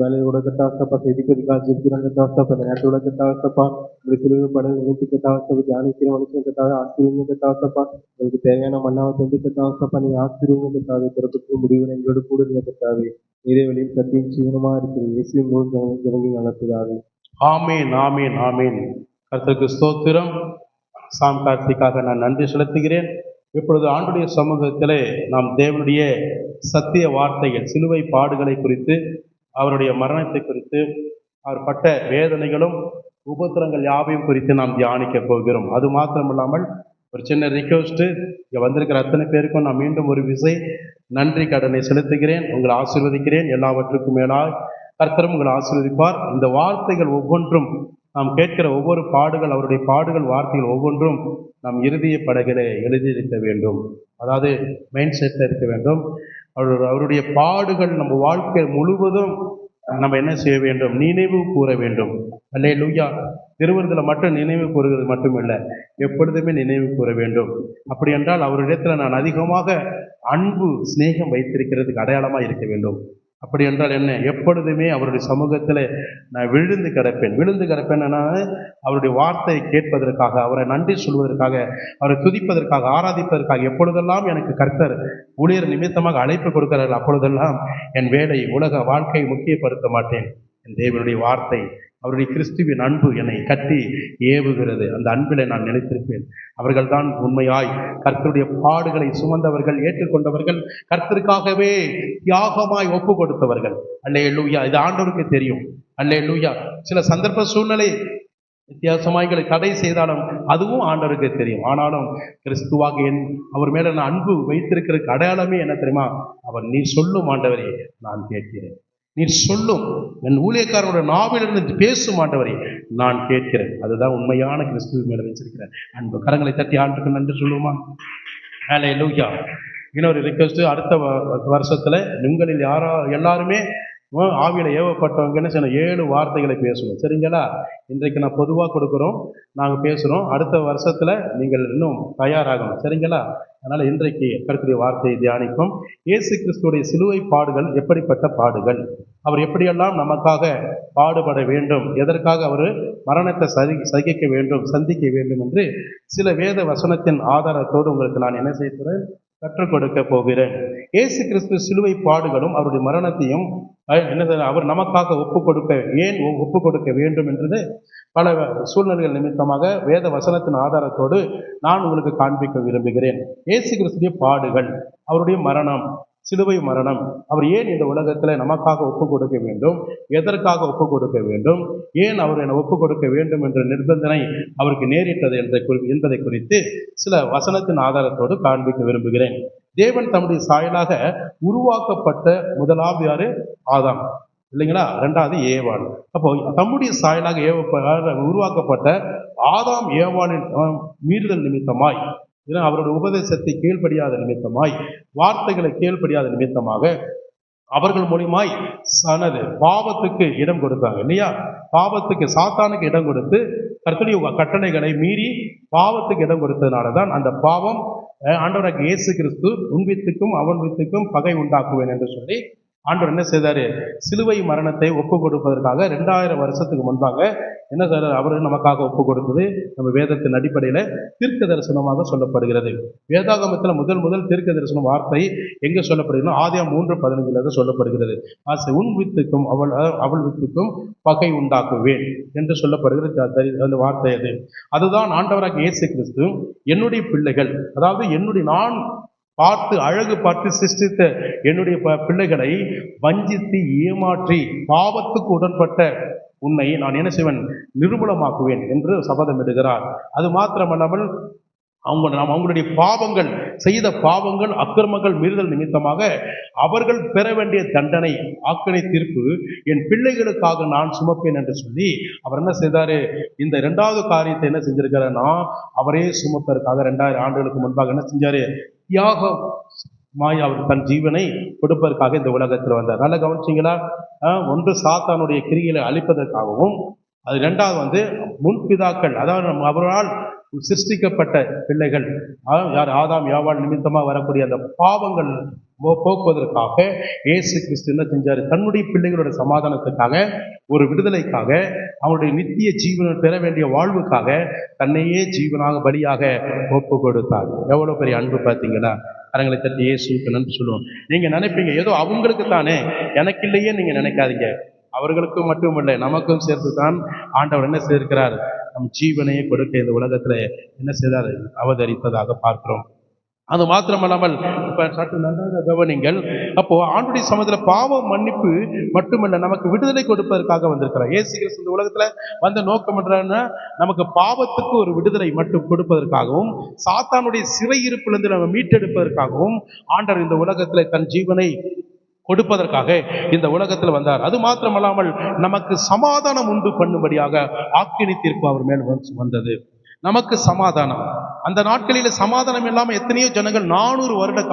வேலையோட கட்டாசப்பா செய்திக்கு ஜெபிக்கிறாங்க கட்டாசப்பா நேரத்தோட கட்டாசப்பா உங்களுக்கு சிலுவை பட நினைத்து கட்டாசப்பா தியானிக்கிற மனுஷன் கட்டாவே ஆசிரியங்க கட்டாசப்பா உங்களுக்கு தேவையான மன்னாவை தந்து கட்டாசப்பா நீங்க ஆசிரியங்க கட்டாவே பிறப்புக்கு முடிவு எங்களோட கூட இருந்த கட்டாவே இறைவழியில் சத்தியம் ஜீவனமா இருக்கிறது. இயேசுவின் மூலம் ஜனங்கி நடத்துதாவே. ஆமீன், ஆமீன், ஆமீன். கர்த்தருக்கு ஸ்தோத்திரம். சாம் கார்த்திக்காக நான் நன்றி செலுத்துகிறேன். இப்பொழுது ஆண்டுடைய சமூகத்திலே நாம் தேவனுடைய சத்திய வார்த்தைகள், சிலுவை பாடுகளை குறித்து, அவருடைய மரணத்தை குறித்து, அவர் பட்ட வேதனைகளும் உபத்திரங்கள் யாவையும் குறித்து நாம் தியானிக்க போகிறோம். அது மாத்திரமில்லாமல் ஒரு சின்ன ரிக்வெஸ்ட், இங்கே வந்திருக்கிற அத்தனை பேருக்கும் நான் மீண்டும் ஒரு விசை நன்றி கடனை செலுத்துகிறேன். உங்களை ஆசீர்வதிக்கிறேன். எல்லாவற்றுக்கும் மேலாக கர்த்தரும் உங்களை ஆசீர்வதிப்பார். இந்த வார்த்தைகள் ஒவ்வொன்றும், நாம் கேட்கிற ஒவ்வொரு பாடுகள், அவருடைய பாடுகள், வார்த்தைகள் ஒவ்வொன்றும் நாம் இறுதிய படகிலே எழுதியிருக்க வேண்டும். அதாவது மைண்ட் செட்டில் இருக்க வேண்டும். அவருடைய பாடுகள் நம்ம வாழ்க்கை முழுவதும் நம்ம என்ன செய்ய வேண்டும்? நினைவு கூற வேண்டும். அல்லேலூயா. திருவருதில் மட்டும் நினைவு கூறுகிறது மட்டுமில்லை, எப்பொழுதுமே நினைவு கூற வேண்டும். அப்படி என்றால் அவரிடத்தில் நான் அதிகமாக அன்பு, சிநேகம் வைத்திருக்கிறதுக்கு அடையாளமாக இருக்க வேண்டும். அப்படி என்றால் என்ன? எப்பொழுதுமே அவருடைய சமூகத்தில் நான் விழுந்து கிடப்பேன். நான் அவருடைய வார்த்தையை கேட்பதற்காக, அவரை நன்றி சொல்வதற்காக, அவரை துதிப்பதற்காக, ஆராதிப்பதற்காக எப்பொழுதெல்லாம் எனக்கு கர்த்தர் ஊழியர் நிமித்தமாக அழைப்பு கொடுக்கிறார்கள், அப்பொழுதெல்லாம் என் வேலை, உலக வாழ்க்கையை முக்கியப்படுத்த மாட்டேன். என் தேவனுடைய வார்த்தை, அவருடைய கிறிஸ்துவின் அன்பு என்னை கட்டி ஏவுகிறது. அந்த அன்பிலை நான் நினைத்திருப்பேன். அவர்கள் தான் உண்மையாய் கர்த்தருடைய பாடுகளை சுமந்தவர்கள், ஏற்றுக்கொண்டவர்கள், கர்த்தருக்காகவே தியாகமாய் ஒப்பு கொடுத்தவர்கள். அல்லேலூயா. இது ஆண்டவருக்கு தெரியும். அல்லேலூயா. சில சந்தர்ப்ப சூழ்நிலை வித்தியாசமாய்களை தடை செய்தாலும் அதுவும் ஆண்டவருக்கு தெரியும். ஆனாலும் கிறிஸ்துவாக அவர் மேல நான் அன்பு வைத்திருக்கிறதுக்கு அடையாளமே என்ன தெரியுமா? அவர் நீ சொல்லும் ஆண்டவரே நான் கேட்கிறேன். நீர் சொல்லும், என் ஊழியக்காரனோட நாவிலிருந்து பேசும் ஆண்டவரே, நான் கேட்கிறேன். அதுதான் உண்மையான கிறிஸ்துவ மேல வச்சிருக்கிறேன் அன்பு. கரங்களை தட்டி ஆண்டுக்கு நன்றி சொல்லுவோமா? ஹல்லேலூயா. இன்னொரு ரிக்வெஸ்ட், அடுத்த வருஷத்துல உங்களில் எல்லாருமே ஆவியில ஏவப்பட்டவங்கன்னு சொன்ன 7 வார்த்தைகளை பேசணும். சரிங்களா? இன்றைக்கு நான் பொதுவாக கொடுக்குறோம், நாங்கள் பேசுகிறோம். அடுத்த வருஷத்துல நீங்கள் இன்னும் தயாராகணும். சரிங்களா? அதனால இன்றைக்கு கர்த்தருடைய வார்த்தையை தியானிப்போம். இயேசு கிறிஸ்துடைய சிலுவை பாடுகள் எப்படிப்பட்ட பாடுகள், அவர் எப்படியெல்லாம் நமக்காக பாடுபட வேண்டும், எதற்காக அவர் மரணத்தை சகிக்க வேண்டும், சந்திக்க வேண்டும் என்று சில வேத வசனத்தின் ஆதாரத்தோடு உங்களுக்கு நான் என்ன செய்கிறேன், கற்றுக் கொடுக்க போகிறேன். இயேசு கிறிஸ்து சிலுவை பாடுகளும் அவருடைய மரணத்தையும் அவர் நமக்காக ஏன் ஒப்பு கொடுக்க வேண்டும் என்றது பல சூழ்நிலைகள் நிமித்தமாக வேத வசனத்தின் ஆதாரத்தோடு நான் உங்களுக்கு காண்பிக்க விரும்புகிறேன். இயேசு கிறிஸ்துடைய பாடுகள், அவருடைய மரணம், சிலுவை மரணம், அவர் ஏன் இந்த உலகத்துல நமக்காக ஒப்பு கொடுக்க வேண்டும், எதற்காக ஒப்பு கொடுக்க வேண்டும், ஏன் அவர் என்னை ஒப்பு கொடுக்க வேண்டும் என்ற நிர்பந்தனை அவருக்கு நேரிட்டது என்பதை குறித்து சில வசனத்தின் ஆதாரத்தோடு காண்பிக்க விரும்புகிறேன். தேவன் தம்முடைய சாயலாக உருவாக்கப்பட்ட முதலாவது யாரு? ஆதாம் இல்லைங்களா? 2வது ஏவாள். அப்போ தம்முடைய சாயலாக உருவாக்கப்பட்ட ஆதாம் ஏவாளின் மீறுதல் நிமித்தமாய், அவருடைய உபதேசத்தை கீழ்ப்படியாத நிமித்தமாய், வார்த்தைகளை கீழ்ப்படியாத நிமித்தமாக அவர்கள் மூலியமாய் பாவத்துக்கு இடம் கொடுத்தாங்க இல்லையா? பாவத்துக்கு, சாத்தானுக்கு இடம் கொடுத்து கர்த்தருடைய கட்டளைகளை மீறி பாவத்துக்கு இடம் கொடுத்ததுனாலதான் அந்த பாவம் ஆண்டவராகிய இயேசு கிறிஸ்து உன் வித்துக்கும் அவன் வித்துக்கும் பகை உண்டாக்குவேன் என்று சொல்லி ஆண்டவர் என்ன செய்தாரு? சிலுவை மரணத்தை ஒப்பு கொடுப்பதற்காக 2000 வருஷத்துக்கு முன்பாக என்ன செய்தார்? அவர் நமக்காக ஒப்பு கொடுத்தது நம்ம வேதத்தின் அடிப்படையில தீர்க்க தரிசனமாக சொல்லப்படுகிறது. வேதாகமத்துல முதல் தீர்க்க தரிசனம் வார்த்தை எங்க சொல்லப்படுகிறது? ஆதியாகமம் 3:15 சொல்லப்படுகிறது. உன் வித்துக்கும் அவள் வித்துக்கும் பகை உண்டாக்குவேன் என்று சொல்லப்படுகிறது அந்த வார்த்தை. அதுதான் ஆண்டவராகிய இயேசு கிறிஸ்து என்னுடைய பிள்ளைகள், அதாவது நான் அழகு பார்த்து சிருஷ்டித்த என்னுடைய பிள்ளைகளை வஞ்சித்து ஏமாற்றி பாவத்துக்கு உடன்பட்ட உன்னை நான் என்ன செய்வேன்? நிர்மூலமாக்குவேன் என்று சபதம் இடுகிறார். அது மாத்திரமல்லாமல் அவங்களுடைய பாவங்கள், செய்த பாவங்கள், அக்கிரமங்கள், மீறுதல் நிமித்தமாக அவர்கள் பெற வேண்டிய தண்டனை, ஆக்கினை தீர்ப்பு என் பிள்ளைகளுக்காக நான் சுமப்பேன் என்று சொல்லி அவர் என்ன செய்தாரு? இந்த 2வது காரியத்தை என்ன செஞ்சிருக்காருன்னா, அவரே சுமப்பதற்காக 2000 ஆண்டுகளுக்கு முன்பாக என்ன செஞ்சாரு? தியாகமாய் அவர் தன் ஜீவனை கொடுப்பதற்காக இந்த உலகத்தில் வந்தார். நல்லா கவனிச்சிங்களா? ஒன்று சாத்தானுடைய கிரிகளை அழிப்பதற்காகவும், அது 2வது முன்பிதாக்கள், அதாவது அவரால் சிருஷ்டிக்கப்பட்ட பிள்ளைகள், யார்? ஆதாம் ஏவாள் நிமித்தமாக வரக்கூடிய அந்த பாவங்கள் போக்குவதற்காக இயேசு கிறிஸ்து என்ன செஞ்சாரு? தன்னுடைய பிள்ளைகளோட சமாதானத்துக்காக, ஒரு விடுதலைக்காக, அவருடைய நித்திய ஜீவனை பெற வேண்டிய வாழ்வுக்காக தன்னையே ஜீவனாக பலியாக ஒப்பு கொடுத்தார். எவ்வளவு பெரிய அன்பு பார்த்தீங்கன்னா! கரங்களை தட்டி இயேசுவுக்கு நன்றி சொல்லுவோம். நீங்க நினைப்பீங்க ஏதோ அவங்களுக்கு தானே, எனக்கு இல்லையே நீங்க நினைக்காதீங்க. அவர்களுக்கும் மட்டுமில்லை, நமக்கும் சேர்த்து தான் ஆண்டவர் என்ன செய்திருக்கிறார்? நம் ஜீவனையை கொடுக்க இந்த உலகத்துல என்ன செய்தார்? அவதரித்ததாக பார்க்கிறோம். அது மாத்திரமல்லாமல் இப்ப சற்று நன்றாக கவனிங்கள். அப்போ ஆண்டுடைய சமூகத்துல பாவ மன்னிப்பு மட்டுமல்ல, நமக்கு விடுதலை கொடுப்பதற்காக வந்திருக்கிறார். இயேசு கிறிஸ்து இந்த உலகத்துல வந்த நோக்கம் என்னன்னா, நமக்கு பாவத்துக்கு ஒரு விடுதலை மட்டும் கொடுப்பதற்காகவும், சாத்தானுடைய சிறையிருப்பிலிருந்து நம்ம மீட்டெடுப்பதற்காகவும் ஆண்டவர் இந்த உலகத்துல தன் ஜீவனை கொடுப்பதற்காக இந்த உலகத்தில் வந்தார். அது மாத்திரமல்லாமல் நமக்கு சமாதானம் உண்டு பண்ணும்படியாக ஆக்கினை தீர்ப்பு அவர் மேல் வந்தது. நமக்கு சமாதானம். அந்த நாட்களில் சமாதானம் இல்லாமல் எத்தனையோ ஜனங்கள் 400 வருட